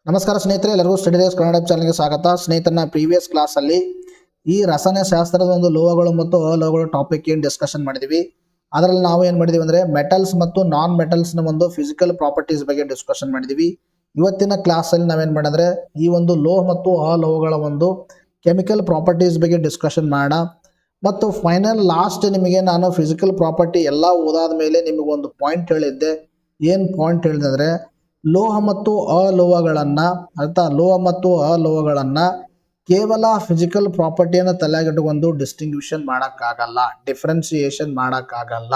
ನಮಸ್ಕಾರ ಸ್ನೇಹಿತರೆ, ಎಲ್ಲರಿಗೂ ಸ್ಟಡಿ ಡೇಸ್ ಕನ್ನಡ ಚಾನಲ್ಗೆ ಸ್ವಾಗತ. ಸ್ನೇಹಿತರನ್ನ ಪ್ರೀವಿಯಸ್ ಕ್ಲಾಸಲ್ಲಿ ಈ ರಸಾಯನಶಾಸ್ತ್ರದ ಒಂದು ಲೋಹಗಳು ಮತ್ತು ಅಲೋಹಗಳು ಟಾಪಿಕ್ ಏನು ಡಿಸ್ಕಷನ್ ಮಾಡಿದ್ವಿ. ಅದರಲ್ಲಿ ನಾವು ಏನು ಮಾಡಿದ್ವಿ ಅಂದರೆ ಮೆಟಲ್ಸ್ ಮತ್ತು ನಾನ್ ಮೆಟಲ್ಸ್ನ ಒಂದು ಫಿಸಿಕಲ್ ಪ್ರಾಪರ್ಟೀಸ್ ಬಗ್ಗೆ ಡಿಸ್ಕಷನ್ ಮಾಡಿದ್ವಿ. ಇವತ್ತಿನ ಕ್ಲಾಸಲ್ಲಿ ನಾವೇನು ಮಾಡಿದ್ರೆ ಈ ಒಂದು ಲೋಹ ಮತ್ತು ಅಲೋಹಗಳ ಒಂದು ಕೆಮಿಕಲ್ ಪ್ರಾಪರ್ಟೀಸ್ ಬಗ್ಗೆ ಡಿಸ್ಕಷನ್ ಮಾಡೋಣ. ಮತ್ತು ಫೈನಲ್ ಲಾಸ್ಟ್ ನಿಮಗೆ ನಾನು ಫಿಸಿಕಲ್ ಪ್ರಾಪರ್ಟಿ ಎಲ್ಲ ಓದಾದ ಮೇಲೆ ನಿಮಗೊಂದು ಪಾಯಿಂಟ್ ಹೇಳಿದ್ದೆ. ಏನು ಪಾಯಿಂಟ್ ಹೇಳಿದೆ ಅಂದರೆ ಲೋಹ ಮತ್ತು ಅಲೋಹಗಳನ್ನು ಕೇವಲ ಫಿಸಿಕಲ್ ಪ್ರಾಪರ್ಟಿಯನ್ನು ತಲೆಗಿಟ್ಟುಕೊಂಡು ಡಿಸ್ಟಿಂಗ್ವಿಷನ್ ಮಾಡೋಕ್ಕಾಗಲ್ಲ, ಡಿಫ್ರೆನ್ಸಿಯೇಷನ್ ಮಾಡೋಕ್ಕಾಗಲ್ಲ.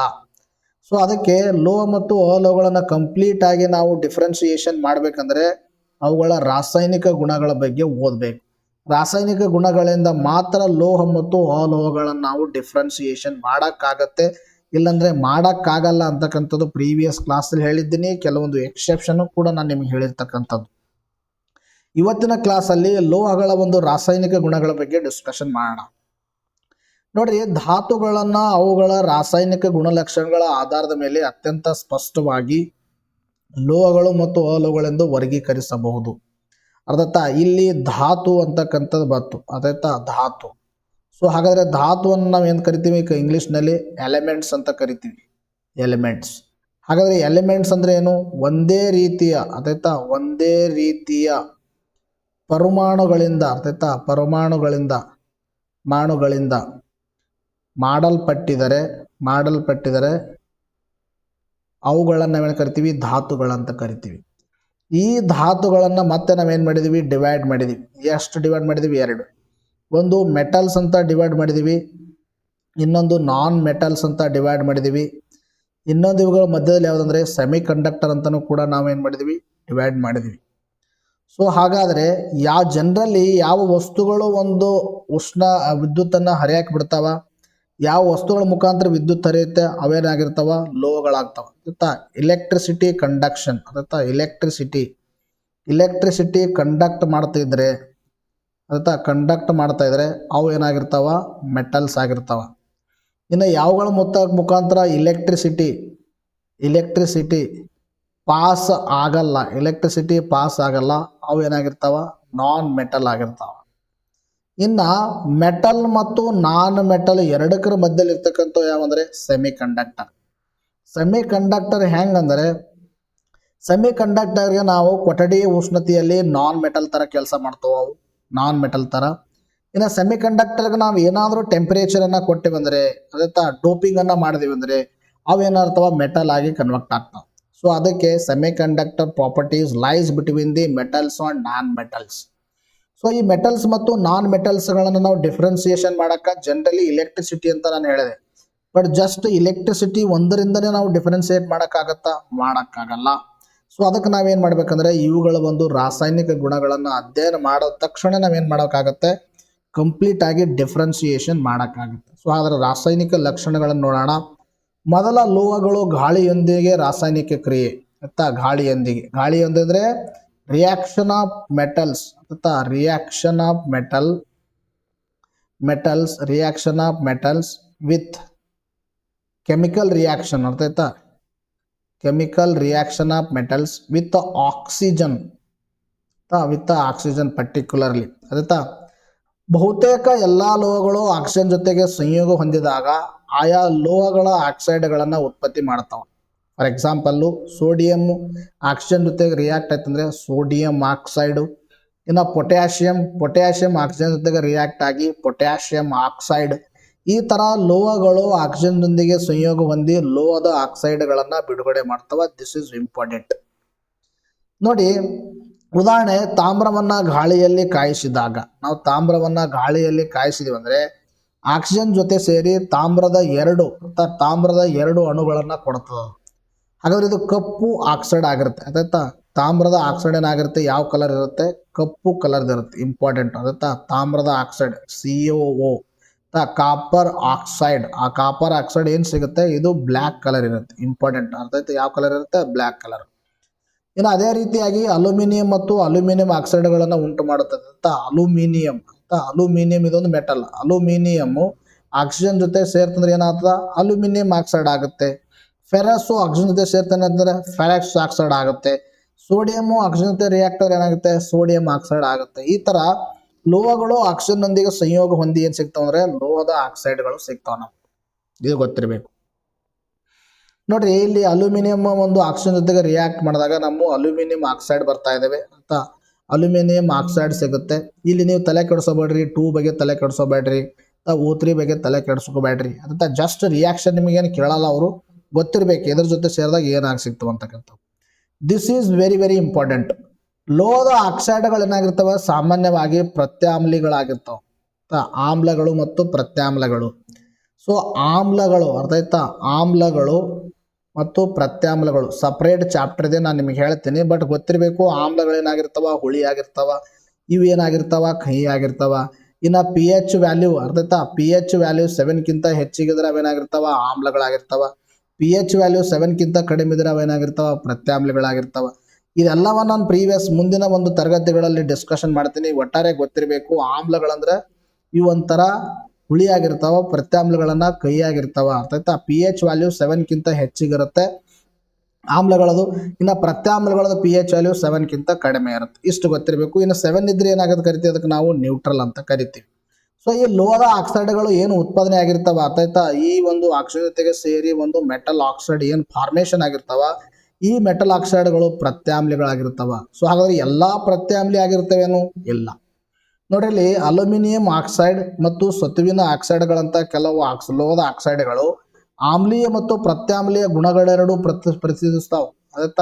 ಸೊ ಅದಕ್ಕೆ ಲೋಹ ಮತ್ತು ಅಲೋಹಗಳನ್ನು ಕಂಪ್ಲೀಟ್ ಆಗಿ ನಾವು ಡಿಫ್ರೆನ್ಸಿಯೇಷನ್ ಮಾಡಬೇಕಂದ್ರೆ ಅವುಗಳ ರಾಸಾಯನಿಕ ಗುಣಗಳ ಬಗ್ಗೆ ಓದಬೇಕು. ರಾಸಾಯನಿಕ ಗುಣಗಳಿಂದ ಮಾತ್ರ ಲೋಹ ಮತ್ತು ಅಲೋಹಗಳನ್ನು ನಾವು ಡಿಫ್ರೆನ್ಸಿಯೇಷನ್ ಮಾಡೋಕ್ಕಾಗತ್ತೆ, ಇಲ್ಲಾಂದರೆ ಮಾಡೋಕ್ಕಾಗಲ್ಲ ಅಂತಕ್ಕಂಥದ್ದು ಪ್ರೀವಿಯಸ್ ಕ್ಲಾಸಲ್ಲಿ ಹೇಳಿದ್ದೀನಿ. ಕೆಲವೊಂದು ಎಕ್ಸೆಪ್ಷನ್ನು ಕೂಡ ನಾನು ನಿಮಗೆ ಹೇಳಿರ್ತಕ್ಕಂಥದ್ದು. ಇವತ್ತಿನ ಕ್ಲಾಸಲ್ಲಿ ಲೋಹಗಳ ಒಂದು ರಾಸಾಯನಿಕ ಗುಣಗಳ ಬಗ್ಗೆ ಡಿಸ್ಕಷನ್ ಮಾಡೋಣ. ನೋಡ್ರಿ, ಧಾತುಗಳನ್ನು ಅವುಗಳ ರಾಸಾಯನಿಕ ಗುಣಲಕ್ಷಣಗಳ ಆಧಾರದ ಮೇಲೆ ಅತ್ಯಂತ ಸ್ಪಷ್ಟವಾಗಿ ಲೋಹಗಳು ಮತ್ತು ಅಲೋಹಗಳೆಂದು ವರ್ಗೀಕರಿಸಬಹುದು. ಅರ್ಥಾತ್ ಇಲ್ಲಿ ಧಾತು ಅಂತಕ್ಕಂಥದ್ದು ಬಂತು, ಅದಾಯ್ತಾ, ಧಾತು. ಸೊ ಹಾಗಾದರೆ ಧಾತುವನ್ನು ನಾವು ಏನು ಕರಿತೀವಿ ಇಂಗ್ಲೀಷ್ನಲ್ಲಿ ಎಲಿಮೆಂಟ್ಸ್ ಅಂತ ಕರಿತೀವಿ, ಎಲಿಮೆಂಟ್ಸ್. ಹಾಗಾದರೆ ಎಲಿಮೆಂಟ್ಸ್ ಅಂದರೆ ಏನು? ಒಂದೇ ರೀತಿಯ ಪರಮಾಣುಗಳಿಂದ ಮಾಡಲ್ಪಟ್ಟಿದರೆ ಅವುಗಳನ್ನು ನಾವೇನು ಕರಿತೀವಿ? ಧಾತುಗಳಂತ ಕರಿತೀವಿ. ಈ ಧಾತುಗಳನ್ನು ಮತ್ತೆ ನಾವೇನು ಮಾಡಿದ್ದೀವಿ? ಡಿವೈಡ್ ಮಾಡಿದ್ದೀವಿ. ಎಷ್ಟು ಡಿವೈಡ್ ಮಾಡಿದ್ದೀವಿ? 2. ಒಂದು ಮೆಟಲ್ಸ್ ಅಂತ ಡಿವೈಡ್ ಮಾಡಿದ್ದೀವಿ, ಇನ್ನೊಂದು ನಾನ್ ಮೆಟಲ್ಸ್ ಅಂತ ಡಿವೈಡ್ ಮಾಡಿದ್ದೀವಿ. ಇನ್ನೊಂದು ಇವುಗಳ ಮಧ್ಯದಲ್ಲಿ ಯಾವುದಂದರೆ ಸೆಮಿ ಕಂಡಕ್ಟರ್ ಅಂತಲೂ ಕೂಡ ನಾವೇನು ಮಾಡಿದ್ದೀವಿ? ಡಿವೈಡ್ ಮಾಡಿದ್ದೀವಿ. ಸೊ ಹಾಗಾದರೆ ಜನರಲಿ ಯಾವ ವಸ್ತುಗಳು ಒಂದು ವಿದ್ಯುತ್ತನ್ನು ಹರಿಯಾಕಿ ಬಿಡ್ತಾವ, ಯಾವ ವಸ್ತುಗಳ ಮುಖಾಂತರ ವಿದ್ಯುತ್ ಹರಿಯುತ್ತೆ, ಅವೇನಾಗಿರ್ತಾವ? ಲೋಹಗಳಾಗ್ತಾವ. ಗೊತ್ತಾ? ಎಲೆಕ್ಟ್ರಿಸಿಟಿ ಕಂಡಕ್ಷನ್, ಅದತ್ತಾ ಎಲೆಕ್ಟ್ರಿಸಿಟಿ ಕಂಡಕ್ಟ್ ಮಾಡ್ತಾ ಇದ್ರೆ ಅವು ಏನಾಗಿರ್ತಾವ? ಮೆಟಲ್ಸ್ ಆಗಿರ್ತಾವ. ಇನ್ನು ಯಾವುಗಳ ಮುಖಾಂತರ ಎಲೆಕ್ಟ್ರಿಸಿಟಿ ಪಾಸ್ ಆಗಲ್ಲ, ಅವು ಏನಾಗಿರ್ತಾವ? ನಾನ್ ಮೆಟಲ್ ಆಗಿರ್ತಾವ. ಇನ್ನು ಮೆಟಲ್ ಮತ್ತು ನಾನ್ ಮೆಟಲ್ ಎರಡಕ್ಕರ ಮಧ್ಯದಲ್ಲಿ ಇರ್ತಕ್ಕಂಥ ಯಾವಂದರೆ ಸೆಮಿ ಕಂಡಕ್ಟರ್. ಹೆಂಗಂದರೆ ಸೆಮಿ ಕಂಡಕ್ಟರ್ಗೆ ನಾವು ಕೊಠಡಿ ಉಷ್ಣತೆಯಲ್ಲಿ ನಾನ್ ಮೆಟಲ್ ಥರ ಕೆಲಸ ಮಾಡ್ತಾವೆ, ಅವು ನಾನ್ ಮೆಟಲ್ ಥರ. ಇನ್ನು ಸೆಮಿ ಕಂಡಕ್ಟರ್ಗೆ ನಾವು ಏನಾದರೂ ಟೆಂಪರೇಚರನ್ನು ಕೊಟ್ಟಿವಂದರೆ, ಅದಕ್ಕೆ ಡೋಪಿಂಗನ್ನು ಮಾಡಿದೀವಿ ಅಂದರೆ ಅವೇನಾಗ್ತಾವ? ಮೆಟಲ್ ಆಗಿ ಕನ್ವರ್ಟ್ ಆಗ್ತಾವೆ. ಸೊ ಅದಕ್ಕೆ semi conductor properties lies between the metals and non metals. So ಈ ಮೆಟಲ್ಸ್ ಮತ್ತು ನಾನ್ ಮೆಟಲ್ಸ್ಗಳನ್ನು ನಾವು ಡಿಫ್ರೆನ್ಸಿಯೇಷನ್ ಮಾಡೋಕ್ಕೆ ಜನರಲಿ ಎಲೆಕ್ಟ್ರಿಸಿಟಿ ಅಂತ ನಾನು ಹೇಳಿದೆ. ಬಟ್ ಜಸ್ಟ್ ಎಲೆಕ್ಟ್ರಿಸಿಟಿ ಒಂದರಿಂದನೇ ನಾವು ಡಿಫ್ರೆನ್ಸಿಯೇಟ್ ಮಾಡೋಕ್ಕಾಗಲ್ಲ. ಸೊ ಅದಕ್ಕೆ ನಾವೇನು ಮಾಡಬೇಕಂದ್ರೆ ಇವುಗಳ ಒಂದು ರಾಸಾಯನಿಕ ಗುಣಗಳನ್ನು ಅಧ್ಯಯನ ಮಾಡೋ ತಕ್ಷಣ ನಾವೇನು ಮಾಡೋಕ್ಕಾಗತ್ತೆ? ಕಂಪ್ಲೀಟ್ ಆಗಿ ಡಿಫ್ರೆನ್ಸಿಯೇಷನ್ ಮಾಡೋಕ್ಕಾಗುತ್ತೆ. ಸೊ ಅದರ ರಾಸಾಯನಿಕ ಲಕ್ಷಣಗಳನ್ನು ನೋಡೋಣ. ಮೊದಲ ಲೋಹಗಳು ಗಾಳಿಯೊಂದಿಗೆ ರಾಸಾಯನಿಕ ಕ್ರಿಯೆ. ಗಾಳಿಯೊಂದಿಗೆ ಅಂದರೆ reaction of metals with chemical reaction of metals with oxygen particularly. ಬಹುತೇಕ ಎಲ್ಲ ಲೋಹಗಳು ಆಕ್ಸಿಜನ್ ಜೊತೆಗೆ ಸಂಯೋಗ ಹೊಂದಿದಾಗ ಆಯಾ ಲೋಹಗಳ ಆಕ್ಸೈಡ್ಗಳನ್ನು ಉತ್ಪತ್ತಿ ಮಾಡ್ತಾವೆ. ಫಾರ್ ಎಕ್ಸಾಂಪಲ್ಲು ಸೋಡಿಯಂ ಆಕ್ಸಿಜನ್ ಜೊತೆಗೆ ರಿಯಾಕ್ಟ್ ಆಯ್ತಂದರೆ ಸೋಡಿಯಂ ಆಕ್ಸೈಡು. ಇನ್ನು ಪೊಟ್ಯಾಷಿಯಂ ಆಕ್ಸಿಜನ್ ಜೊತೆಗೆ ರಿಯಾಕ್ಟ್ ಆಗಿ ಪೊಟ್ಯಾಷಿಯಂ ಆಕ್ಸೈಡ್. ಈ ಥರ ಲೋಹಗಳು ಆಕ್ಸಿಜನ್ ಜೊತೆಗೆ ಸಂಯೋಗ ಹೊಂದಿ ಲೋಹದ ಆಕ್ಸೈಡ್ಗಳನ್ನು ಬಿಡುಗಡೆ ಮಾಡ್ತವೆ. This is important. ನೋಡಿ, ಉದಾಹರಣೆ, ತಾಮ್ರವನ್ನು ಗಾಳಿಯಲ್ಲಿ ಕಾಯಿಸಿದೀವಿ ಅಂದರೆ ಆಕ್ಸಿಜನ್ ಜೊತೆ ಸೇರಿ ತಾಮ್ರದ ಎರಡು ಅಣುಗಳನ್ನು ಕೊಡ್ತದೆ. ಹಾಗಾದ್ರೆ ಇದು ಕಪ್ಪು ಆಕ್ಸೈಡ್ ಆಗಿರುತ್ತೆ. ಆಯ್ತಾ? ತಾಮ್ರದ ಆಕ್ಸೈಡ್ ಏನಾಗಿರುತ್ತೆ? ಯಾವ ಕಲರ್ ಇರುತ್ತೆ? ಕಪ್ಪು ಕಲರ್ದು ಇರುತ್ತೆ. ಇಂಪಾರ್ಟೆಂಟ್. ಆಯ್ತಾ? ತಾಮ್ರದ ಆಕ್ಸೈಡ್ COO. ಕಾಪರ್ ಆಕ್ಸೈಡ್, ಆ ಕಾಪರ್ ಆಕ್ಸೈಡ್ ಏನು ಸಿಗುತ್ತೆ? ಇದು ಬ್ಲ್ಯಾಕ್ ಕಲರ್ ಇರುತ್ತೆ. ಇಂಪಾರ್ಟೆಂಟ್. ಅರ್ಥಾಯ್ತು? ಯಾವ ಕಲರ್ ಇರುತ್ತೆ? Black colour. ಇನ್ನು ಅದೇ ರೀತಿಯಾಗಿ ಅಲ್ಯೂಮಿನಿಯಂ ಮತ್ತು ಅಲ್ಯೂಮಿನಿಯಂ ಆಕ್ಸೈಡ್ಗಳನ್ನು ಉಂಟು ಮಾಡುತ್ತದೆ. ಅಲ್ಯೂಮಿನಿಯಂ ಇದೊಂದು ಮೆಟಲ್. ಅಲ್ಯೂಮಿನಿಯಮ್ಮು ಆಕ್ಸಿಜನ್ ಜೊತೆ ಸೇರ್ತಂದ್ರೆ ಏನಾಗ್ತದೆ? ಅಲ್ಯೂಮಿನಿಯಂ ಆಕ್ಸೈಡ್ ಆಗುತ್ತೆ. ಫೆರಸ್ಸು ಆಕ್ಸಿಜನ್ ಜೊತೆ ಸೇರ್ತಾನೆ ಅಂತಂದರೆ ಫೆರಕ್ಸ್ ಆಕ್ಸೈಡ್ ಆಗುತ್ತೆ. ಸೋಡಿಯಂ ಆಕ್ಸಿಜನ್ ಜೊತೆ ರಿಯಾಕ್ಟ್ ಆದ್ರೆ ಏನಾಗುತ್ತೆ, ಸೋಡಿಯಂ ಆಕ್ಸೈಡ್ ಆಗುತ್ತೆ. ಈ ತರ ಲೋಹಗಳು ಆಕ್ಸಿಜನ್ ನೊಂದಿಗೆ ಸಂಯೋಗ ಹೊಂದಿ ಏನ್ ಸಿಗ್ತಾವ ಅಂದ್ರೆ ಲೋಹದ ಆಕ್ಸೈಡ್ಗಳು ಸಿಗ್ತಾವ ನಮ್ಗೆ. ಇದು ಗೊತ್ತಿರಬೇಕು. ನೋಡ್ರಿ, ಇಲ್ಲಿ ಅಲ್ಯೂಮಿನಿಯಂ ಒಂದು ಆಕ್ಸಿಜನ್ ಜೊತೆಗೆ ರಿಯಾಕ್ಟ್ ಮಾಡಿದಾಗ ನಮ್ಮ ಅಲ್ಯೂಮಿನಿಯಂ ಆಕ್ಸೈಡ್ ಬರ್ತಾ ಇದಾವೆ ಅಂತ ಅಲ್ಯೂಮಿನಿಯಂ ಆಕ್ಸೈಡ್ ಸಿಗುತ್ತೆ. ಇಲ್ಲಿ ನೀವು ತಲೆ ಕೆಡಿಸೋಬೇಡ್ರಿ, 2 ಬಗ್ಗೆ ತಲೆ ಕೆಡಿಸೋಬೇಡ್ರಿ, O3 ಬಗ್ಗೆ ತಲೆ ಕೆಡಿಸ್ಕೋಬೇಡ್ರಿ. ಅಂತ ಜಸ್ಟ್ ರಿಯಾಕ್ಷನ್ ನಿಮಗೇನು ಕೇಳಲ್ಲ, ಅವರು ಗೊತ್ತಿರ್ಬೇಕು ಇದ್ರ ಜೊತೆ ಸೇರಿದಾಗ ಏನಾಗಿ ಸಿಗ್ತವೆ ಅಂತಕ್ಕಂಥ. This is very very important. ಲೋಹದ ಆಕ್ಸೈಡ್ಗಳು ಏನಾಗಿರ್ತವೆ, ಸಾಮಾನ್ಯವಾಗಿ ಪ್ರತ್ಯಾಮ್ಲಿಗಳಾಗಿರ್ತವೆ. ಆಮ್ಲಗಳು ಮತ್ತು ಪ್ರತ್ಯಾಮ್ಲಗಳು. ಸೊ ಆಮ್ಲಗಳು ಅರ್ಥ ಆಯ್ತಾ, ಆಮ್ಲಗಳು ಮತ್ತು ಪ್ರತ್ಯಾಮ್ಲಗಳು ಸಪ್ರೇಟ್ ಚಾಪ್ಟರ್ ಇದೆ, ನಾನು ನಿಮಗೆ ಹೇಳ್ತೀನಿ. ಬಟ್ ಗೊತ್ತಿರಬೇಕು ಆಮ್ಲಗಳು ಏನಾಗಿರ್ತಾವ, ಹುಳಿ ಆಗಿರ್ತಾವ, ಇವು ಏನಾಗಿರ್ತಾವ, ಕಹಿ ಆಗಿರ್ತಾವ. ಇನ್ನು pH ವ್ಯಾಲ್ಯೂ ಅರ್ಥ ಆಯ್ತಾ, pH ವ್ಯಾಲ್ಯೂ 7ಕ್ಕಿಂತ ಹೆಚ್ಚಿಗಿದ್ರೆ ಅವೇನಾಗಿರ್ತಾವ, ಆಮ್ಲಗಳಾಗಿರ್ತಾವ. pH ವ್ಯಾಲ್ಯೂ 7ಕ್ಕಿಂತ ಕಡಿಮೆ ಇದ್ರೆ ಅವೇನಾಗಿರ್ತಾವ, ಪ್ರತ್ಯಾಮ್ಲಗಳಾಗಿರ್ತಾವ. ಇದೆಲ್ಲವ ನಾನು ಮುಂದಿನ ಒಂದು ತರಗತಿಗಳಲ್ಲಿ ಡಿಸ್ಕಷನ್ ಮಾಡ್ತೀನಿ. ಒಟ್ಟಾರೆ ಗೊತ್ತಿರಬೇಕು, ಆಮ್ಲಗಳಂದ್ರೆ ಇವು ಒಂಥರ ಹುಳಿ ಆಗಿರ್ತಾವ, ಪ್ರತ್ಯಾಮ್ಲಗಳನ್ನ ಕಹಿಯಾಗಿರ್ತಾವ. ಅರ್ಥ ಆಯ್ತಾ. pH ವ್ಯಾಲ್ಯೂ 7ಕ್ಕಿಂತ ಹೆಚ್ಚಿಗಿರುತ್ತೆ ಆಮ್ಲಗಳದು. ಇನ್ನು ಪ್ರತ್ಯಾಮ್ಲಗಳದು pH ವ್ಯಾಲ್ಯೂ 7ಕ್ಕಿಂತ ಕಡಿಮೆ ಇರುತ್ತೆ. ಇಷ್ಟು ಗೊತ್ತಿರಬೇಕು. ಇನ್ನು 7 ಇದ್ರೆ ಏನಾಗುತ್ತೆ ಕರಿತೀವಿ, ಅದಕ್ಕೆ ನಾವು ನ್ಯೂಟ್ರಲ್ ಅಂತ ಕರಿತೀವಿ. ಸೊ ಈ ಲೋಹದ ಆಕ್ಸೈಡ್ಗಳು ಏನು ಉತ್ಪಾದನೆ ಆಗಿರ್ತಾವ ಅರ್ಥ ಆಯ್ತಾ, ಈ ಒಂದು ಆಕ್ಸಿಜನ್ ಜೊತೆಗೆ ಸೇರಿ ಒಂದು ಮೆಟಲ್ ಆಕ್ಸೈಡ್ ಏನು ಫಾರ್ಮೇಶನ್ ಆಗಿರ್ತಾವ, ಈ ಮೆಟಲ್ ಆಕ್ಸೈಡ್ಗಳು ಪ್ರತ್ಯಾಮ್ಲಿಗಳಾಗಿರ್ತಾವ. ಸೊ ಹಾಗಾದ್ರೆ ಎಲ್ಲಾ ಪ್ರತ್ಯಾಮ್ಲಿ ಆಗಿರ್ತವೇನು, ಇಲ್ಲ. ನೋಡ್ರಿ, ಇಲ್ಲಿ ಅಲ್ಯೂಮಿನಿಯಂ ಆಕ್ಸೈಡ್ ಮತ್ತು ಸತುವಿನ ಆಕ್ಸೈಡ್ಗಳಂತ ಕೆಲವು ಲೋಹದ ಆಕ್ಸೈಡ್ಗಳು ಆಮ್ಲೀಯ ಮತ್ತು ಪ್ರತ್ಯಾಮ್ಲೀಯ ಗುಣಗಳೆರಡು ಪ್ರತಿನಿಧಿಸ್ತಾವ. ಅದತ್ತ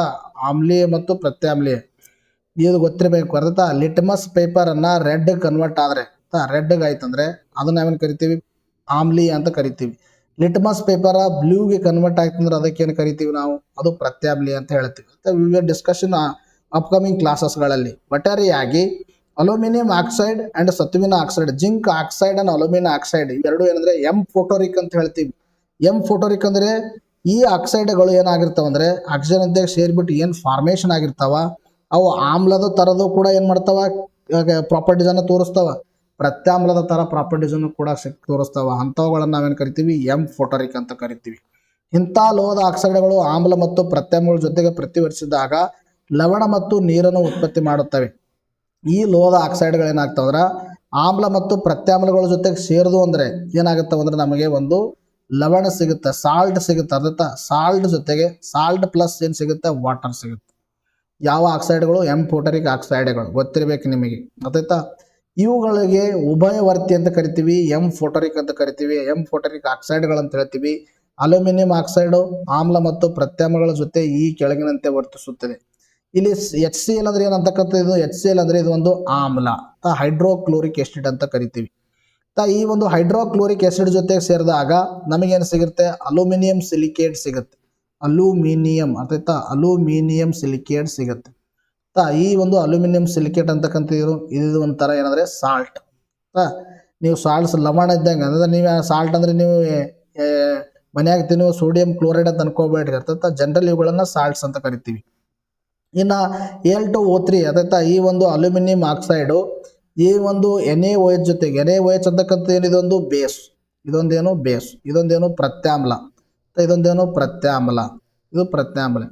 ಆಮ್ಲೀಯ ಮತ್ತು ಪ್ರತ್ಯಾಮ್ಲೀಯ ಇದು ಗೊತ್ತಿರಬೇಕು. ಅರ್ಥ. ಲಿಟ್ಮಸ್ ಪೇಪರ್ ಅನ್ನ ರೆಡ್ ಕನ್ವರ್ಟ್ ಆದ್ರೆ, ರೆಡ್ ಆಯ್ತಂದ್ರೆ ಅದನ್ನ ನಾವೇನು ಕರಿತೀವಿ, ಆಮ್ಲೀಯ ಅಂತ ಕರಿತೀವಿ. ಲಿಟ್ಮಸ್ ಪೇಪರ್ ಬ್ಲೂಗೆ ಕನ್ವರ್ಟ್ ಆಯ್ತಂದ್ರೆ ಅದಕ್ಕೇನು ಕರಿತೀವಿ ನಾವು, ಅದು ಪ್ರತ್ಯಾಮ್ಲೀಯ ಅಂತ ಹೇಳ್ತೀವಿ. ವಿವಿಧ ಡಿಸ್ಕಷನ್ ಅಪ್ಕಮಿಂಗ್ ಕ್ಲಾಸಸ್ಗಳಲ್ಲಿ. ಒಟ್ಟಾರೆಯಾಗಿ ಅಲ್ಯೂಮಿನಿಯಂ ಆಕ್ಸೈಡ್ ಅಂಡ್ ಸತುವಿನ oxide, zinc oxide and aluminium oxide ಇವೆರಡು ಏನಂದ್ರೆ ಎಂ ಫೋಟೋರಿಕ್ ಅಂತ ಹೇಳ್ತೀವಿ. ಎಂ ಫೋಟೋರಿಕ್ ಅಂದ್ರೆ ಈ ಆಕ್ಸೈಡ್ಗಳು ಏನಾಗಿರ್ತಾವ ಅಂದ್ರೆ ಆಕ್ಸಿಜನ್ ಅಂತ ಸೇರಿಬಿಟ್ಟು ಏನು ಫಾರ್ಮೇಶನ್ ಆಗಿರ್ತಾವ, ಅವು ಆಮ್ಲದ ತರದು ಕೂಡ ಏನ್ ಮಾಡ್ತಾವ, ಪ್ರಾಪರ್ಟೀಸ್ ಅನ್ನು ತೋರಿಸ್ತಾವ. ಪ್ರತ್ಯಾಮ್ಲದ ತರ ಪ್ರಾಪರ್ಟೀಸ್ ಅನ್ನು ಕೂಡ ತೋರಿಸ್ತಾವ. ಅಂಥವುಗಳನ್ನ ನಾವೇನು ಕರಿತೀವಿ, ಎಂ ಫೋಟೋರಿಕ್ ಅಂತ ಕರಿತೀವಿ. ಇಂಥ ಲೋಹದ ಆಕ್ಸೈಡ್ಗಳು ಆಮ್ಲ ಮತ್ತು ಪ್ರತ್ಯಾಮ್ಲಗಳ ಜೊತೆಗೆ ಪ್ರತಿವರ್ತಿಸಿದಾಗ ಲವಣ ಮತ್ತು ನೀರನ್ನು ಉತ್ಪತ್ತಿ ಮಾಡುತ್ತವೆ. ಈ ಲೋಹದ ಆಕ್ಸೈಡ್ಗಳು ಏನಾಗ್ತಾವಂದ್ರೆ ಆಮ್ಲ ಮತ್ತು ಪ್ರತ್ಯಾಮ್ಲಗಳ ಜೊತೆಗೆ ಸೇರಿದು ಅಂದ್ರೆ ಏನಾಗುತ್ತವ ಅಂದ್ರೆ ನಮಗೆ ಒಂದು ಲವಣ ಸಿಗುತ್ತೆ, ಸಾಲ್ಟ್ ಸಿಗುತ್ತೆ. ಅರ್ಥ. ಸಾಲ್ಟ್ ಜೊತೆಗೆ ಸಾಲ್ಟ್ ಪ್ಲಸ್ ಏನು ಸಿಗುತ್ತೆ, ವಾಟರ್ ಸಿಗುತ್ತೆ. ಯಾವ ಆಕ್ಸೈಡ್ಗಳು, ಎಂ ಫೋಟೋರಿಕ್ ಆಕ್ಸೈಡ್ಗಳು ಗೊತ್ತಿರಬೇಕು ನಿಮಗೆ. ಗೊತ್ತಾಯ್ತಾ. ಇವುಗಳಿಗೆ ಉಭಯವರ್ತಿ ಅಂತ ಕರಿತೀವಿ, ಎಂ ಫೋಟೋರಿಕ್ ಅಂತ ಕರಿತೀವಿ, ಎಂ ಫೋಟೋರಿಕ್ ಆಕ್ಸೈಡ್ಗಳು ಅಂತ ಹೇಳ್ತೀವಿ. ಅಲ್ಯೂಮಿನಿಯಂ ಆಕ್ಸೈಡ್ ಆಮ್ಲ ಮತ್ತು ಪ್ರತ್ಯಾಮ್ಲಗಳ ಜೊತೆ ಈ ಕೆಳಗಿನಂತೆ ವರ್ತಿಸುತ್ತದೆ. ಇಲ್ಲಿ HCl ಅಂದ್ರೆ ಏನಂತಕ್ಕಂಥ, ಇದು HCl ಅಂದ್ರೆ ಇದು ಒಂದು ಆಮ್ಲ, ಹೈಡ್ರೋಕ್ಲೋರಿಕ್ ಆಸಿಡ್ ಅಂತ ಕರಿತೀವಿ. ಈ ಒಂದು ಹೈಡ್ರೋಕ್ಲೋರಿಕ್ ಆಸಿಡ್ ಜೊತೆ ಸೇರಿದಾಗ ನಮಗೇನು ಸಿಗುತ್ತೆ, ಅಲ್ಯೂಮಿನಿಯಂ ಸಿಲಿಕೇಟ್ ಸಿಗುತ್ತೆ. ಅಲ್ಯೂಮಿನಿಯಂ ಅರ್ಥಾಯ್ತಾ, ಅಲ್ಯೂಮಿನಿಯಂ ಸಿಲಿಕೇಟ್ ಸಿಗುತ್ತೆ. ಈ ಒಂದು ಅಲ್ಯೂಮಿನಿಯಂ ಸಿಲಿಕೇಟ್ ಅಂತಕ್ಕಂಥ ಇದು ಒಂಥರ ಏನಂದ್ರೆ ಸಾಲ್ಟ್. ನೀವು ಸಾಲ್ಟ್ಸ್ ಲವಣ ಇದ್ದಂಗೆ ಅಂದ್ರೆ ನೀವು ಸಾಲ್ಟ್ ಅಂದ್ರೆ ನೀವು ಮನ್ಯಾಗ ತಿನ್ನುವ ಸೋಡಿಯಂ ಕ್ಲೋರೈಡ್ ಅಂತ ಅನ್ಕೋಬೇಡ್ರಿ. ಅರ್ಥಾತ್ ಜನರಲ್ ಇವುಗಳನ್ನ ಸಾಲ್ಟ್ಸ್ ಅಂತ ಕರಿತೀವಿ. ಇನ್ನು Al2O3 ಅರ್ಥಾತ್ ಈ ಒಂದು ಅಲ್ಯೂಮಿನಿಯಂ ಆಕ್ಸೈಡು ಈ ಒಂದು NaOH ಜೊತೆಗೆ, NaOH ಅಂತಕ್ಕಂಥ ಏನಿದೊಂದು ಬೇಸ್, ಇದೊಂದೇನು ಬೇಸ್, ಇದೊಂದೇನು ಪ್ರತ್ಯಾಮ್ಲ, ಇದೊಂದೇನು ಪ್ರತ್ಯಾಮ್ಲ, ಇದು ಪ್ರತ್ಯಾಮ್ಲ.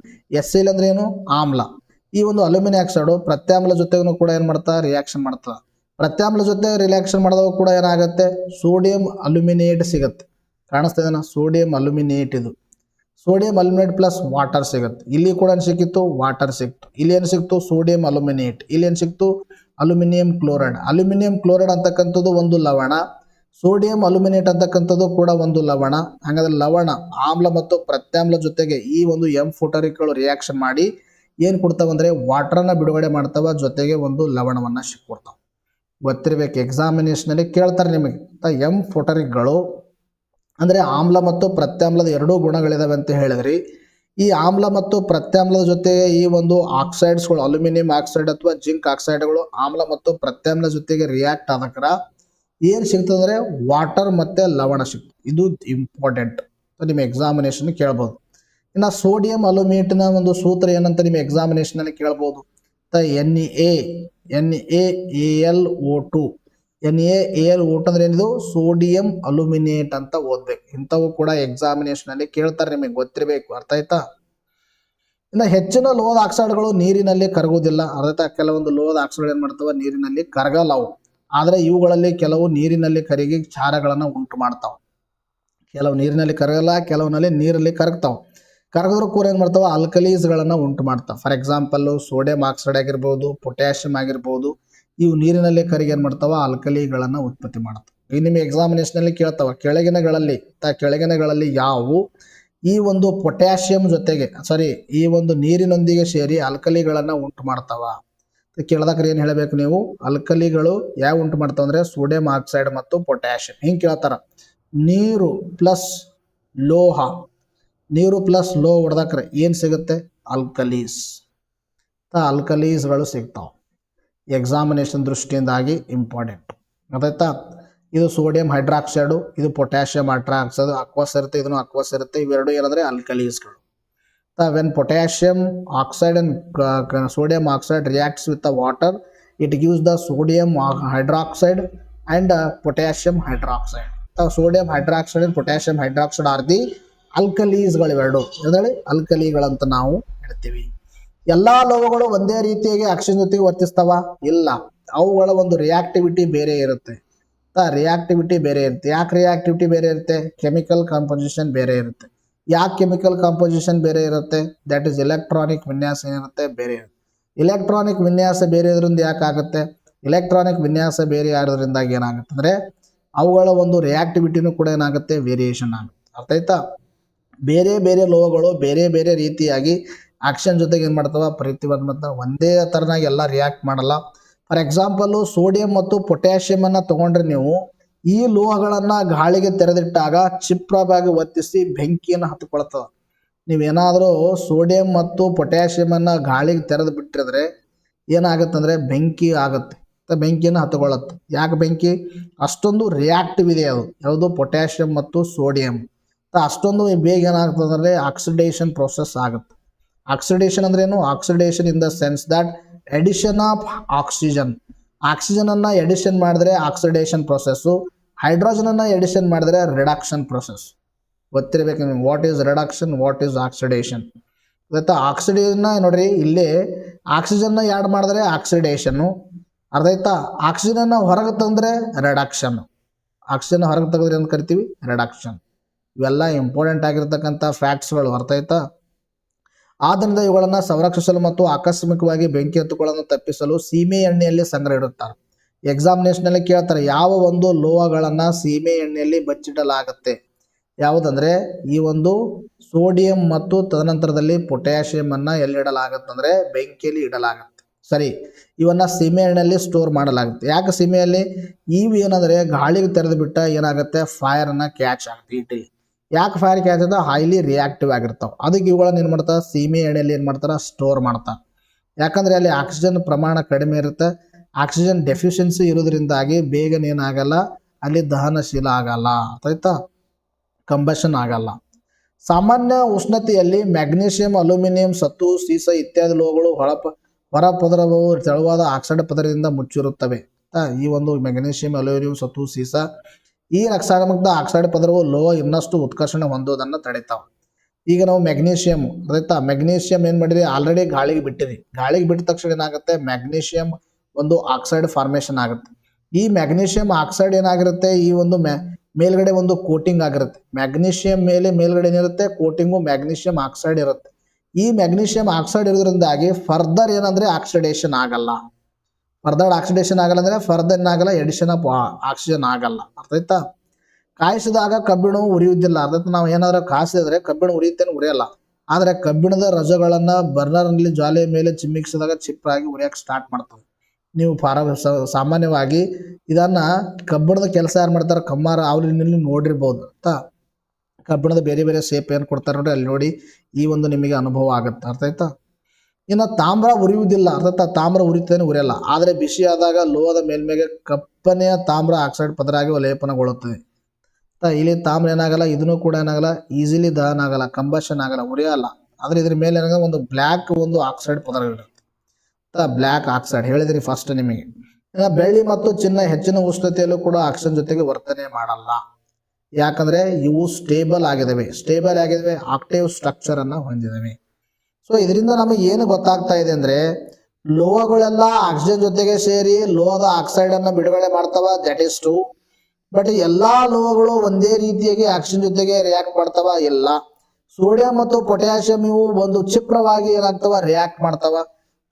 HCl ಅಂದ್ರೆ ಏನು, ಆಮ್ಲ. ಈ ಒಂದು ಅಲ್ಯೂಮಿನಿಯಂ ಆಕ್ಸೈಡು ಪ್ರತ್ಯಾಮ್ಲ ಜೊತೆಗೂ ಕೂಡ ಏನು ಮಾಡ್ತಾ, ರಿಯಾಕ್ಷನ್ ಮಾಡ್ತಾ. ಪ್ರತ್ಯಾಮ್ಲ ಜೊತೆ ರಿಯಾಕ್ಷನ್ ಮಾಡಿದಾಗ ಕೂಡ ಏನಾಗುತ್ತೆ, ಸೋಡಿಯಂ ಅಲ್ಯೂಮಿನೇಟ್ ಸಿಗುತ್ತೆ. ಕಾಣಿಸ್ತಾ ಇದೆನಾ, ಸೋಡಿಯಂ ಅಲ್ಯೂಮಿನೇಟ್. ಇದು ಸೋಡಿಯಂ ಅಲ್ಯೂಮಿನೇಟ್ ಪ್ಲಸ್ ವಾಟರ್ ಸಿಗುತ್ತೆ. ಇಲ್ಲಿ ಕೂಡ ಏನು ಸಿಕ್ಕಿತ್ತು, ವಾಟರ್ ಸಿಕ್ತು. ಇಲ್ಲಿ ಏನು ಸಿಕ್ತು, ಸೋಡಿಯಂ ಅಲ್ಯೂಮಿನೇಟ್. ಇಲ್ಲಿ ಏನು ಸಿಕ್ತು, ಅಲ್ಯೂಮಿನಿಯಂ ಕ್ಲೋರೈಡ್. ಅಲ್ಯೂಮಿನಿಯಂ ಕ್ಲೋರೈಡ್ ಅಂತಕ್ಕಂಥದ್ದು ಒಂದು ಲವಣ, ಸೋಡಿಯಂ ಅಲ್ಯೂಮಿನೇಟ್ ಅಂತಕ್ಕಂಥದ್ದು ಕೂಡ ಒಂದು ಲವಣ. ಹಾಗಾದ್ರೆ ಲವಣ ಆಮ್ಲ ಮತ್ತು ಪ್ರತ್ಯಾಮ್ಲ ಜೊತೆಗೆ ಈ ಒಂದು ಎಂ ಫೋಟೋರಿಕ್ಗಳು ರಿಯಾಕ್ಷನ್ ಮಾಡಿ ಏನು ಕೊಡ್ತಾವಂದ್ರೆ ವಾಟರ್ನ ಬಿಡುಗಡೆ ಮಾಡ್ತಾವ, ಜೊತೆಗೆ ಒಂದು ಲವಣವನ್ನ ಕೊಡ್ತಾವ. ಗೊತ್ತಿರಬೇಕು, ಎಕ್ಸಾಮಿನೇಷನಲ್ಲಿ ಕೇಳ್ತಾರೆ ನಿಮಗೆ. ಎಂ ಫೋಟೋರಿಕ್ಗಳು ಅಂದರೆ ಆಮ್ಲ ಮತ್ತು ಪ್ರತ್ಯಾಮ್ಲದ ಎರಡೂ ಗುಣಗಳಿದಾವೆ ಅಂತ ಹೇಳಿದ್ರಿ. ಈ ಆಮ್ಲ ಮತ್ತು ಪ್ರತ್ಯಾಮ್ಲದ ಜೊತೆಗೆ ಈ ಒಂದು ಆಕ್ಸೈಡ್ಸ್ಗಳು, ಅಲ್ಯೂಮಿನಿಯಂ ಆಕ್ಸೈಡ್ ಅಥವಾ ಜಿಂಕ್ ಆಕ್ಸೈಡ್ಗಳು ಆಮ್ಲ ಮತ್ತು ಪ್ರತ್ಯಾಮ್ಲ ಜೊತೆಗೆ ರಿಯಾಕ್ಟ್ ಆದಕ್ರ ಏನು ಸಿಗ್ತದೆ ಅಂದರೆ ವಾಟರ್ ಮತ್ತು ಲವಣ ಸಿಗ್ತದೆ. ಇದು ಇಂಪಾರ್ಟೆಂಟ್, ನಿಮ್ಮ ಎಕ್ಸಾಮಿನೇಷನ್ ಕೇಳ್ಬೋದು. ಇನ್ನು ಸೋಡಿಯಂ ಅಲ್ಯೂಮಿನೇಟ್ನ ಒಂದು ಸೂತ್ರ ಏನಂತ ನಿಮ್ಮ ಎಕ್ಸಾಮಿನೇಷನಲ್ಲಿ ಕೇಳ್ಬೋದು. NaAlO2 NaAlO2 ಅಂದ್ರೆ ಏನಿದು, ಸೋಡಿಯಂ ಅಲ್ಯೂಮಿನೇಟ್ ಅಂತ ಓದ್ಬೇಕು. ಇಂಥವು ಕೂಡ ಎಕ್ಸಾಮಿನೇಷನ್ ಅಲ್ಲಿ ಕೇಳ್ತಾರೆ, ನಿಮಗೆ ಗೊತ್ತಿರಬೇಕು. ಅರ್ಥ ಆಯ್ತಾ. ಇನ್ನು ಹೆಚ್ಚಿನ ಲೋಹದ ಆಕ್ಸೈಡ್ಗಳು ನೀರಿನಲ್ಲಿ ಕರಗುವುದಿಲ್ಲ. ಅರ್ಥ ಕೆಲವೊಂದು ಲೋಹದ ಆಕ್ಸೈಡ್ ಏನ್ ಮಾಡ್ತಾವ ನೀರಿನಲ್ಲಿ ಕರಗಲ್ಲ ಅವು. ಆದ್ರೆ ಇವುಗಳಲ್ಲಿ ಕೆಲವು ನೀರಿನಲ್ಲಿ ಕರಗಿ ಕ್ಷಾರಗಳನ್ನ ಉಂಟು ಮಾಡ್ತಾವ. ಕೆಲವು ನೀರಿನಲ್ಲಿ ಕರಗಲ್ಲ, ಕೆಲವನಲ್ಲಿ ನೀರಲ್ಲಿ ಕರಗ್ತಾವ. ಕರಗಿದ್ರು ಕೂಡ ಏನ್ ಮಾಡ್ತಾವ ಆಲ್ಕಲೀಸ್ಗಳನ್ನ ಉಂಟು ಮಾಡ್ತಾವ. ಫಾರ್ ಎಕ್ಸಾಂಪಲ್ ಸೋಡಿಯಂ ಆಕ್ಸೈಡ್ ಆಗಿರ್ಬೋದು, ಪೊಟ್ಯಾಷಿಯಂ ಆಗಿರ್ಬೋದು, ಇವು ನೀರಿನಲ್ಲಿ ಕರಗಿ ಏನ್ ಮಾಡ್ತಾವ ಆಲ್ಕಲಿಗಳನ್ನ ಉತ್ಪತ್ತಿ ಮಾಡ್ತಾವ. ಈ ನಿಮಗೆ ಎಕ್ಸಾಮಿನೇಷನ್ ಅಲ್ಲಿ ಕೇಳ್ತಾವ ಕೆಳಗಿನಗಳಲ್ಲಿ ಯಾವುವು ಈ ಒಂದು ಪೊಟ್ಯಾಷಿಯಂ ಜೊತೆಗೆ ಈ ಒಂದು ನೀರಿನೊಂದಿಗೆ ಸೇರಿ ಆಲ್ಕಲಿಗಳನ್ನ ಉಂಟು ಮಾಡ್ತಾವ. ಕೇಳಿದಾಗ ಏನ್ ಹೇಳಬೇಕು ನೀವು, ಆಲ್ಕಲಿಗಳು ಯಾವ ಉಂಟು ಮಾಡ್ತಾವ ಅಂದ್ರೆ ಸೋಡಿಯಂ ಆಕ್ಸೈಡ್ ಮತ್ತು ಪೊಟ್ಯಾಷಿಯಂ. ಹಿಂಗ್ ಕೇಳ್ತಾರ. ನೀರು ಪ್ಲಸ್ ಲೋಹ ಹೊಡೆದಾಕ್ರೆ ಏನ್ ಸಿಗುತ್ತೆ ಆಲ್ಕಲೀಸ್. ಆಲ್ಕಲೀಸ್ಗಳು ಸಿಗ್ತಾವ. ಎಕ್ಸಾಮಿನೇಷನ್ ದೃಷ್ಟಿಯಿಂದಾಗಿ ಇಂಪಾರ್ಟೆಂಟ್. ಗೊತ್ತಾಯ್ತಾ? ಇದು ಸೋಡಿಯಂ ಹೈಡ್ರಾಕ್ಸೈಡು, ಇದು ಪೊಟ್ಯಾಷಿಯಂ ಹೈಡ್ರಾಕ್ಸೈಡ್, ಅಕ್ವಸ್ ಇರುತ್ತೆ, ಇದನ್ನು ಅಕ್ವಸ್ ಇರುತ್ತೆ. ಇವೆರಡು ಏನಂದ್ರೆ ಆಲ್ಕಲೀಸ್ಗಳು. When potassium oxide and sodium oxide reacts with the water, it gives the sodium hydroxide and potassium hydroxide. Sodium hydroxide and potassium hydroxide are the ಆಲ್ಕಲೀಸ್ಗಳು. ಇವೆರಡು ಅಂದ್ರೆ ಆಲ್ಕಲಿಗಳಂತ ನಾವು ಹೇಳ್ತೀವಿ. ಎಲ್ಲಾ ಲೋಹಗಳು ಒಂದೇ ರೀತಿಯಾಗಿ ಆಕ್ಸಿಜನ್ ಜೊತೆಗೆ ವರ್ತಿಸ್ತಾವ? ಇಲ್ಲ, ಅವುಗಳ ಒಂದು ರಿಯಾಕ್ಟಿವಿಟಿ ಬೇರೆ ಇರುತ್ತೆ. ರಿಯಾಕ್ಟಿವಿಟಿ ಬೇರೆ ಇರುತ್ತೆ. ಯಾಕೆ ರಿಯಾಕ್ಟಿವಿಟಿ ಬೇರೆ ಇರುತ್ತೆ? ಕೆಮಿಕಲ್ ಕಾಂಪೋಸಿಷನ್ ಬೇರೆ ಇರುತ್ತೆ. ಯಾಕೆ ಕೆಮಿಕಲ್ ಕಾಂಪೋಸಿಷನ್ ಬೇರೆ ಇರುತ್ತೆ? ದಟ್ ಇಸ್ ಎಲೆಕ್ಟ್ರಾನಿಕ್ ವಿನ್ಯಾಸ ಏನಿರುತ್ತೆ ಬೇರೆ ಇರುತ್ತೆ. ಎಲೆಕ್ಟ್ರಾನಿಕ್ ವಿನ್ಯಾಸ ಬೇರೆ ಇರೋದ್ರಿಂದ ಯಾಕೆ ಆಗುತ್ತೆ? ಎಲೆಕ್ಟ್ರಾನಿಕ್ ವಿನ್ಯಾಸ ಬೇರೆ ಆಗೋದ್ರಿಂದ ಏನಾಗುತ್ತೆ ಅಂದ್ರೆ ಅವುಗಳ ಒಂದು ರಿಯಾಕ್ಟಿವಿಟಿನೂ ಕೂಡ ಏನಾಗುತ್ತೆ ವೇರಿಯೇಷನ್ ಆಗುತ್ತೆ. ಅರ್ಥ ಆಯ್ತಾ? ಬೇರೆ ಬೇರೆ ಲೋಹಗಳು ಬೇರೆ ಬೇರೆ ರೀತಿಯಾಗಿ ಆಕ್ಷನ್ ಜೊತೆಗೆ ಏನ್ ಮಾಡ್ತಾವ ಪ್ರತಿಬಂಧ ಒಂದೇ ತರನಾಗಿ ಎಲ್ಲ ರಿಯಾಕ್ಟ್ ಮಾಡಲ್ಲ. ಫಾರ್ ಎಕ್ಸಾಂಪಲ್ ಸೋಡಿಯಂ ಮತ್ತು ಪೊಟ್ಯಾಷಿಯಂ ಅನ್ನ ತಗೊಂಡ್ರೆ ನೀವು ಈ ಲೋಹಗಳನ್ನ ಗಾಳಿಗೆ ತೆರೆದಿಟ್ಟಾಗ ಚಿಪ್ರವಾಗಿ ಒತ್ತಿಸಿ ಬೆಂಕಿಯನ್ನು ಹತ್ಕೊಳ್ತದ. ನೀವೇನಾದ್ರೂ ಸೋಡಿಯಂ ಮತ್ತು ಪೊಟ್ಯಾಷಿಯಂ ಅನ್ನ ಗಾಳಿಗೆ ತೆರೆದು ಬಿಟ್ಟಿದ್ರೆ ಏನಾಗುತ್ತಂದ್ರೆ ಬೆಂಕಿ ಆಗುತ್ತೆ, ಬೆಂಕಿಯನ್ನು ಹತ್ಕೊಳ್ಳುತ್ತೆ. ಯಾಕೆ ಬೆಂಕಿ? ಅಷ್ಟೊಂದು ರಿಯಾಕ್ಟಿವ್ ಇದೆ ಅದು. ಯಾವುದು? ಪೊಟ್ಯಾಷಿಯಂ ಮತ್ತು ಸೋಡಿಯಂ. ಅಷ್ಟೊಂದು ಬೇಗ ಏನಾಗ್ತದೆ ಅಂದ್ರೆ ಆಕ್ಸಿಡೇಷನ್ ಪ್ರೋಸೆಸ್ ಆಗುತ್ತೆ. ಆಕ್ಸಿಡೇಷನ್ ಅಂದ್ರೆ ಏನು? Oxidation in the sense that addition of oxygen. Oxygen ಅನ್ನ ಎಡಿಷನ್ ಮಾಡಿದ್ರೆ ಆಕ್ಸಿಡೇಷನ್ ಪ್ರೊಸೆಸ್ಸು, ಹೈಡ್ರೋಜನ್ ಅನ್ನ ಎಡಿಷನ್ ಮಾಡಿದ್ರೆ ರಿಡಕ್ಷನ್ ಪ್ರೊಸೆಸ್. ಗೊತ್ತಿರಬೇಕು ನಿಮ್ಗೆ what is reduction, what is oxidation. ಗೊತ್ತಾ? ಆಕ್ಸಿಡೇಷನ್ ನೋಡ್ರಿ, ಇಲ್ಲಿ ಆಕ್ಸಿಜನ್ ಆ್ಯಡ್ ಮಾಡಿದ್ರೆ ಆಕ್ಸಿಡೇಷನ್ನು, ಅರ್ಥ ಆಯ್ತಾ? ಆಕ್ಸಿಜನ್ ಹೊರಗೆ ತಂದ್ರೆ ರಿಡಕ್ಷನ್. ಆಕ್ಸಿಜನ್ ಹೊರಗೆ ತೆಗೆದ್ರೆ ಅಂತ ಕರಿತೀವಿ ರಿಡಕ್ಷನ್. ಇವೆಲ್ಲ ಇಂಪಾರ್ಟೆಂಟ್ ಆಗಿರ್ತಕ್ಕಂಥ ಫ್ಯಾಕ್ಟ್ಸ್ಗಳು. ಅರ್ಥ ಆಯ್ತಾ? ಆದ್ದರಿಂದ ಇವುಗಳನ್ನು ಸಂರಕ್ಷಿಸಲು ಮತ್ತು ಆಕಸ್ಮಿಕವಾಗಿ ಬೆಂಕಿ ಹತ್ತುಗಳನ್ನು ತಪ್ಪಿಸಲು ಸೀಮೆ ಎಣ್ಣೆಯಲ್ಲಿ ಸಂಗ್ರಹ ಇಡುತ್ತಾರೆ. ಎಕ್ಸಾಮಿನೇಷನ್ ಅಲ್ಲಿ ಕೇಳ್ತಾರೆ ಯಾವ ಒಂದು ಲೋಹಗಳನ್ನ ಸೀಮೆ ಎಣ್ಣೆಯಲ್ಲಿ ಬಚ್ಚಿಡಲಾಗುತ್ತೆ. ಯಾವುದಂದ್ರೆ ಈ ಒಂದು ಸೋಡಿಯಂ ಮತ್ತು ತದನಂತರದಲ್ಲಿ ಪೊಟ್ಯಾಷಿಯಂ ಅನ್ನ ಎಲ್ಲಿಡಲಾಗುತ್ತಂದ್ರೆ ಬೆಂಕಿಯಲ್ಲಿ ಇಡಲಾಗುತ್ತೆ. ಇವನ್ನ ಸೀಮೆ ಎಣ್ಣೆಯಲ್ಲಿ ಸ್ಟೋರ್ ಮಾಡಲಾಗುತ್ತೆ. ಯಾಕೆ ಸೀಮೆಯಲ್ಲಿ? ಇವು ಏನಂದ್ರೆ ಗಾಳಿಗೆ ತೆರೆದು ಬಿಟ್ಟ ಏನಾಗುತ್ತೆ ಫೈರ್ ಅನ್ನ ಕ್ಯಾಚ್ ಆಗುತ್ತೆ ಈಟಿಲಿ. ಯಾಕೆ ಫೈರ್ ಕ್ಯಾಚ್ ಆಗುತ್ತೆ? ಹೈಲಿ ರಿಯಾಕ್ಟಿವ್ ಆಗಿರ್ತಾವೆ. ಅದಕ್ಕೆ ಇವುಗಳನ್ನ ಏನು ಮಾಡ್ತಾರೆ ಸೀಮೆ ಎಣ್ಣೆಯಲ್ಲಿ ಏನು ಮಾಡ್ತಾರೆ ಸ್ಟೋರ್ ಮಾಡ್ತಾರೆ. ಯಾಕಂದ್ರೆ ಅಲ್ಲಿ ಆಕ್ಸಿಜನ್ ಪ್ರಮಾಣ ಕಡಿಮೆ ಇರುತ್ತೆ. ಆಕ್ಸಿಜನ್ ಡೆಫಿಷಿಯನ್ಸಿ ಇರೋದ್ರಿಂದಾಗಿ ಬೇಗನೆ ಏನಾಗಲ್ಲ ಅಲ್ಲಿ ದಹನಶೀಲ ಆಗಲ್ಲ. ಆಯ್ತಾ? ಕಂಬಷನ್ ಆಗಲ್ಲ. ಸಾಮಾನ್ಯ ಉಷ್ಣತೆಯಲ್ಲಿ ಮ್ಯಾಗ್ನೀಷಿಯಂ, ಅಲ್ಯೂಮಿನಿಯಂ, ಸತು, ಸೀಸ ಇತ್ಯಾದಿ ಲೋಹಗಳು ಹೊರ ಪದರವು ತೆಳುವಾದ ಆಕ್ಸೈಡ್ ಪದರದಿಂದ ಮುಚ್ಚಿರುತ್ತವೆ. ಈ ಒಂದು ಮ್ಯಾಗ್ನೀಷಿಯಂ, ಅಲ್ಯೂಮಿನಿಯಂ, ಸತು, ಸೀಸ ಈ ರಕ್ಷಾತ್ಮಕ ಆಕ್ಸೈಡ್ ಪದರವು ಲೋಹ ಇನ್ನಷ್ಟು ಉತ್ಕರ್ಷಣೆ ಹೊಂದೋದನ್ನು ತಡಿತಾವೆ. ಈಗ ನಾವು ಮ್ಯಾಗ್ನೀಷಿಯಂ ಮ್ಯಾಗ್ನೀಷಿಯಂ ಏನ್ ಮಾಡಿರಿ ಆಲ್ರೆಡಿ ಗಾಳಿಗೆ ಬಿಟ್ಟಿರಿ. ಗಾಳಿಗೆ ಬಿಟ್ಟ ತಕ್ಷಣ ಏನಾಗುತ್ತೆ ಮ್ಯಾಗ್ನೀಷಿಯಂ ಒಂದು ಆಕ್ಸೈಡ್ ಫಾರ್ಮೇಷನ್ ಆಗುತ್ತೆ. ಈ ಮ್ಯಾಗ್ನೀಷಿಯಂ ಆಕ್ಸೈಡ್ ಏನಾಗಿರುತ್ತೆ ಈ ಒಂದು ಮೇಲ್ಗಡೆ ಒಂದು ಕೋಟಿಂಗ್ ಆಗಿರುತ್ತೆ. ಮ್ಯಾಗ್ನೀಷಿಯಂ ಮೇಲ್ಗಡೆ ಏನಿರುತ್ತೆ ಕೋಟಿಂಗು ಮ್ಯಾಗ್ನೀಷಿಯಂ ಆಕ್ಸೈಡ್ ಇರುತ್ತೆ. ಈ ಮ್ಯಾಗ್ನೀಷಿಯಂ ಆಕ್ಸೈಡ್ ಇರೋದ್ರಿಂದಾಗಿ ಫರ್ದರ್ ಏನಂದ್ರೆ ಆಕ್ಸಿಡೇಷನ್ ಆಗಲ್ಲ. ಫರ್ದರ್ ಆಕ್ಸಿಡೇಷನ್ ಆಗಲ್ಲ ಅಂದ್ರೆ ಫರ್ದರ್ ಏನಾಗಲ್ಲ ಎಡಿಷನ್ ಆಫ್ ಆಕ್ಸಿಜನ್ ಆಗಲ್ಲ. ಅರ್ಥ ಆಯ್ತಾ? ಕಾಯಿಸಿದಾಗ ಕಬ್ಬಿಣ ಉರಿಯುವುದಿಲ್ಲ. ಅರ್ಥ ನಾವು ಏನಾದ್ರೂ ಕಾಯಿಸಿದ್ರೆ ಕಬ್ಬಿಣ ಉರಿಯುತ್ತೇನೆ ಉರಿಯಲ್ಲ. ಆದ್ರೆ ಕಬ್ಬಿಣದ ರಜಗಳನ್ನ ಬರ್ನರ್ನಲ್ಲಿ ಜ್ವಾಲೆಯ ಮೇಲೆ ಚಿಮ್ಮಿಕ್ಸಿದಾಗ ಚಿಪ್ರಾಗಿ ಉರಿಯಕ್ಕೆ ಸ್ಟಾರ್ಟ್ ಮಾಡ್ತವೆ. ನೀವು ಸಾಮಾನ್ಯವಾಗಿ ಇದನ್ನ ಕಬ್ಬಿಣದ ಕೆಲಸ ಯಾರು ಮಾಡ್ತಾರೆ ಕಮ್ಮಾರ ಅವರಲ್ಲಿ ನೋಡಿರ್ಬೋದು. ಕಬ್ಬಿಣದ ಬೇರೆ ಬೇರೆ ಶೇಪ್ ಏನು ಕೊಡ್ತಾರೆ ನೋಡಿ ಅಲ್ಲಿ ನೋಡಿ ಈ ಒಂದು ನಿಮಗೆ ಅನುಭವ ಆಗುತ್ತೆ. ಅರ್ಥ ಆಯ್ತಾ? ಇನ್ನು ತಾಮ್ರ ಉರಿಯುವುದಿಲ್ಲ. ಅರ್ಥ ತಾಮ್ರ ಉರಿತೇನೆ ಉರಿಯಲ್ಲ. ಆದರೆ ಬಿಸಿ ಆದಾಗ ಲೋಹದ ಮೇಲ್ಮೇಗೆ ಕಪ್ಪನೆಯ ತಾಮ್ರ ಆಕ್ಸೈಡ್ ಪದರಾಗಿ ಲೇಪನಗೊಳ್ಳುತ್ತದೆ. ಇಲ್ಲಿ ತಾಮ್ರ ಏನಾಗಲ್ಲ, ಇದನ್ನು ಕೂಡ ಏನಾಗಲ್ಲ ಈಸಿಲಿ ದಹನ ಆಗಲ್ಲ, ಕಂಬಷನ್ ಆಗಲ್ಲ, ಉರಿಯಲ್ಲ. ಆದ್ರೆ ಇದ್ರ ಮೇಲೆ ಏನಾಗಲ್ಲ ಒಂದು ಬ್ಲ್ಯಾಕ್ ಒಂದು ಆಕ್ಸೈಡ್ ಪದರ ಇರುತ್ತೆ. ಬ್ಲ್ಯಾಕ್ ಆಕ್ಸೈಡ್ ಹೇಳಿದ್ರಿ ಫಸ್ಟ್ ನಿಮಗೆ. ಬೆಳ್ಳಿ ಮತ್ತು ಚಿನ್ನ ಹೆಚ್ಚಿನ ಉಷ್ಣತೆಯಲ್ಲೂ ಕೂಡ ಆಕ್ಸಿಜನ್ ಜೊತೆಗೆ ವರ್ತನೆ ಮಾಡಲ್ಲ. ಯಾಕಂದ್ರೆ ಇವು ಸ್ಟೇಬಲ್ ಆಗಿದಾವೆ ಆಕ್ಟಿವ್ ಸ್ಟ್ರಕ್ಚರ್ ಅನ್ನ ಹೊಂದಿದವೆ. ಸೊ ಸೊ ಇದರಿಂದ ನಮಗೆ ಏನು ಗೊತ್ತಾಗ್ತಾ ಇದೆ ಅಂದ್ರೆ ಲೋಹಗಳೆಲ್ಲ ಆಕ್ಸಿಜನ್ ಜೊತೆಗೆ ಸೇರಿ ಲೋಹದ ಆಕ್ಸೈಡ್ ಅನ್ನ ಬಿಡುಗಡೆ ಮಾಡ್ತಾವ, ದಟ್ ಈಸ್ ಟ್ರೂ. ಬಟ್ ಎಲ್ಲಾ ಲೋಹಗಳು ಒಂದೇ ರೀತಿಯಾಗಿ ಆಕ್ಸಿಜನ್ ಜೊತೆಗೆ ರಿಯಾಕ್ಟ್ ಮಾಡ್ತಾವ ಇಲ್ಲ. ಸೋಡಿಯಂ ಮತ್ತು ಪೊಟ್ಯಾಷಿಯಂ ಇವು ಒಂದು ಕ್ಷಿಪ್ರವಾಗಿ ಏನಾಗ್ತಾವ, ರಿಯಾಕ್ಟ್ ಮಾಡ್ತಾವ.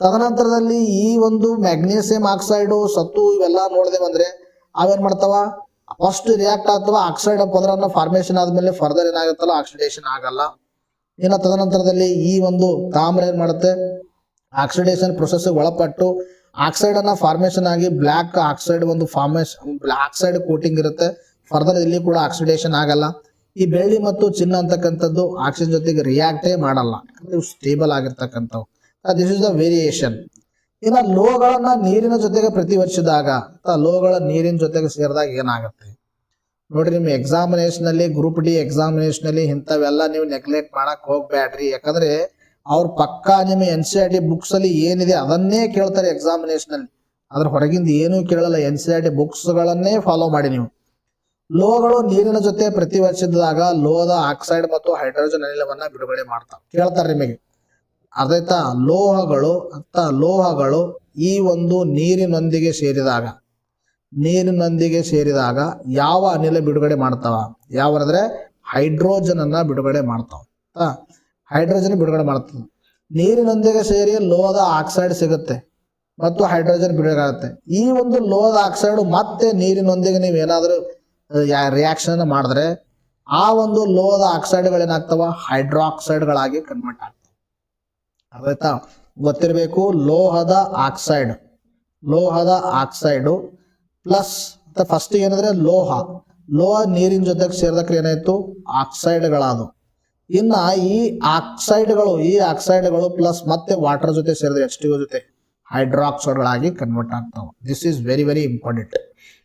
ತದನಂತರದಲ್ಲಿ ಈ ಒಂದು ಮ್ಯಾಗ್ನೀಸಿಯಂ ಆಕ್ಸೈಡು, ಸತ್ತು ಇವೆಲ್ಲ ನೋಡಿದೆ ಅಂದ್ರೆ ಅವೇನ್ ಮಾಡ್ತಾವ, ಫಸ್ಟ್ ರಿಯಾಕ್ಟ್ ಆಗ್ತಾವ. ಆಕ್ಸೈಡ್ ಪದರನ್ನ ಫಾರ್ಮೇಶನ್ ಆದ್ಮೇಲೆ ಫರ್ದರ್ ಏನಾಗುತ್ತಲ್ಲ ಆಕ್ಸಿಡೇಷನ್ ಆಗಲ್ಲ. ಇನ್ನು ತದನಂತರದಲ್ಲಿ ಈ ಒಂದು ತಾಮ್ರ ಏನ್ ಮಾಡುತ್ತೆ, ಆಕ್ಸಿಡೇಷನ್ ಪ್ರೊಸೆಸ್ ಒಳಪಟ್ಟು ಆಕ್ಸೈಡ್ ಅನ್ನ ಫಾರ್ಮೇಶನ್ ಆಗಿ ಬ್ಲಾಕ್ ಆಕ್ಸೈಡ್ ಒಂದು ಫಾರ್ಮೇಶನ್ ಆಕ್ಸೈಡ್ ಕೋಟಿಂಗ್ ಇರುತ್ತೆ. ಫರ್ದರ್ ಇಲ್ಲಿ ಕೂಡ ಆಕ್ಸಿಡೇಷನ್ ಆಗಲ್ಲ. ಈ ಬೆಳ್ಳಿ ಮತ್ತು ಚಿನ್ನ ಅಂತಕ್ಕಂಥದ್ದು ಆಕ್ಸಿಜನ್ ಜೊತೆಗೆ ರಿಯಾಕ್ಟೇ ಮಾಡಲ್ಲ, ಇವು ಸ್ಟೇಬಲ್ ಆಗಿರ್ತಕ್ಕಂಥವು. This is the variation. ಇನ್ನು ಲೋಹಗಳನ್ನ ನೀರಿನ ಜೊತೆಗೆ ಪ್ರತಿವರ್ಷಿಸಿದಾಗ ಲೋಹಗಳ ನೀರಿನ ಜೊತೆಗೆ ಸೇರಿದಾಗ ಏನಾಗುತ್ತೆ ನೋಡ್ರಿ. ನಿಮ್ಮ ಎಕ್ಸಾಮಿನೇಷನ್ ಅಲ್ಲಿ ಗ್ರೂಪ್ ಡಿ ಎಕ್ಸಾಮಿನೇಷನ್ ಅಲ್ಲಿ ಇಂಥವೆಲ್ಲ ನೀವು ನೆಗ್ಲೆಕ್ಟ್ ಮಾಡಕ್ ಹೋಗ್ಬೇಡ್ರಿ. ಯಾಕಂದ್ರೆ ಅವ್ರ ಪಕ್ಕಾ ನಿಮ್ಮ NCERT ಬುಕ್ಸ್ ಅಲ್ಲಿ ಏನಿದೆ ಅದನ್ನೇ ಕೇಳ್ತಾರೆ ಎಕ್ಸಾಮಿನೇಷನ್ ಅಲ್ಲಿ. ಅದ್ರ ಹೊರಗಿಂದ ಏನೂ ಕೇಳಲ್ಲ. NCERT ಬುಕ್ಸ್ ಗಳನ್ನೇ ಫಾಲೋ ಮಾಡಿ ನೀವು. ಲೋಹಗಳು ನೀರಿನ ಜೊತೆ ಪ್ರತಿವರ್ಷಿಸಿದಾಗ ಲೋಹದ ಆಕ್ಸೈಡ್ ಮತ್ತು ಹೈಡ್ರೋಜನ್ ಅನಿಲವನ್ನ ಬಿಡುಗಡೆ ಮಾಡ್ತಾವ. ಕೇಳ್ತಾರೆ ನಿಮಗೆ, ಅದಾಯ್ತಾ. ಲೋಹಗಳು ಈ ಒಂದು ನೀರಿನೊಂದಿಗೆ ಸೇರಿದಾಗ ಯಾವ ಅನಿಲ ಬಿಡುಗಡೆ ಮಾಡ್ತಾವ, ಯಾವಂದ್ರೆ ಹೈಡ್ರೋಜನ್ ಅನ್ನ ಬಿಡುಗಡೆ ಮಾಡ್ತಾವ. ಹೈಡ್ರೋಜನ್ ಬಿಡುಗಡೆ ಮಾಡ್ತದೆ. ನೀರಿನೊಂದಿಗೆ ಸೇರಿ ಲೋಹದ ಆಕ್ಸೈಡ್ ಸಿಗುತ್ತೆ ಮತ್ತು ಹೈಡ್ರೋಜನ್ ಬಿಡುಗಡೆ ಆಗುತ್ತೆ. ಈ ಒಂದು ಲೋಹದ ಆಕ್ಸೈಡ್ ಮತ್ತೆ ನೀರಿನೊಂದಿಗೆ ನೀವು ಏನಾದರೂ ರಿಯಾಕ್ಷನ್ ಮಾಡಿದ್ರೆ ಆ ಒಂದು ಲೋಹದ ಆಕ್ಸೈಡ್ಗಳೇನಾಗ್ತಾವ, ಹೈಡ್ರಾಕ್ಸೈಡ್ಗಳಾಗಿ ಕನ್ವರ್ಟ್ ಆಗ್ತವೆ. ಅದಾಯ್ತಾ, ಗೊತ್ತಿರಬೇಕು. ಲೋಹದ ಆಕ್ಸೈಡು ಪ್ಲಸ್ ಫಸ್ಟ್ ಏನಂದ್ರೆ ಲೋಹ ನೀರಿನ ಜೊತೆಗೆ ಸೇರಿದಕ್ಕೆ ಏನಾಯ್ತು, ಆಕ್ಸೈಡ್ಗಳಾದವು. ಇನ್ನ ಈ ಆಕ್ಸೈಡ್ಗಳು ಪ್ಲಸ್ ಮತ್ತೆ ವಾಟರ್ ಜೊತೆ ಸೇರಿದ್ರೆ H2O ಜೊತೆ ಹೈಡ್ರಾಕ್ಸೈಡ್ಗಳಾಗಿ ಕನ್ವರ್ಟ್ ಆಗ್ತಾವೆ. This is very very important.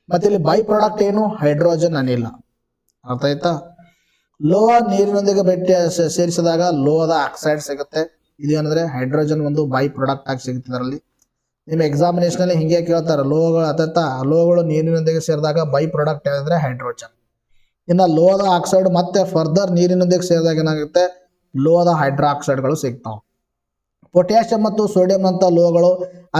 ಮತ್ತೆ ಇಲ್ಲಿ ಬೈ ಪ್ರಾಡಕ್ಟ್ ಏನು, ಹೈಡ್ರೋಜನ್ ಅನಿಲ. ಅರ್ಥ ಆಯ್ತಾ. ಲೋಹ ನೀರಿನೊಂದಿಗೆ ಸೇರಿಸಿದಾಗ ಲೋಹದ ಆಕ್ಸೈಡ್ ಸಿಗುತ್ತೆ. ಇದೇನಂದ್ರೆ ಹೈಡ್ರೋಜನ್ ಒಂದು ಬೈ ಪ್ರಾಡಕ್ಟ್ ಆಗಿ ಸಿಗುತ್ತೆ. ಇದರಲ್ಲಿ ನಿಮ್ಮ ಎಕ್ಸಾಮಿನೇಷನ್ ಅಲ್ಲಿ ಹಿಂಗೆ ಕೇಳ್ತಾರೆ, ಲೋಹಗಳು ನೀರಿನೊಂದಿಗೆ ಸೇರಿದಾಗ ಬೈ ಪ್ರಾಡಕ್ಟ್ ಏನಂದ್ರೆ ಹೈಡ್ರೋಜನ್. ಇನ್ನ ಲೋಹದ ಆಕ್ಸೈಡ್ ಮತ್ತೆ ಫರ್ದರ್ ನೀರಿನೊಂದಿಗೆ ಸೇರಿದಾಗ ಏನಾಗುತ್ತೆ, ಲೋಹದ ಹೈಡ್ರಾಕ್ಸೈಡ್ಗಳು ಸಿಗ್ತಾವೆ. ಪೊಟ್ಯಾಷಿಯಂ ಮತ್ತು ಸೋಡಿಯಂ ಅಂತ ಲೋಹಗಳು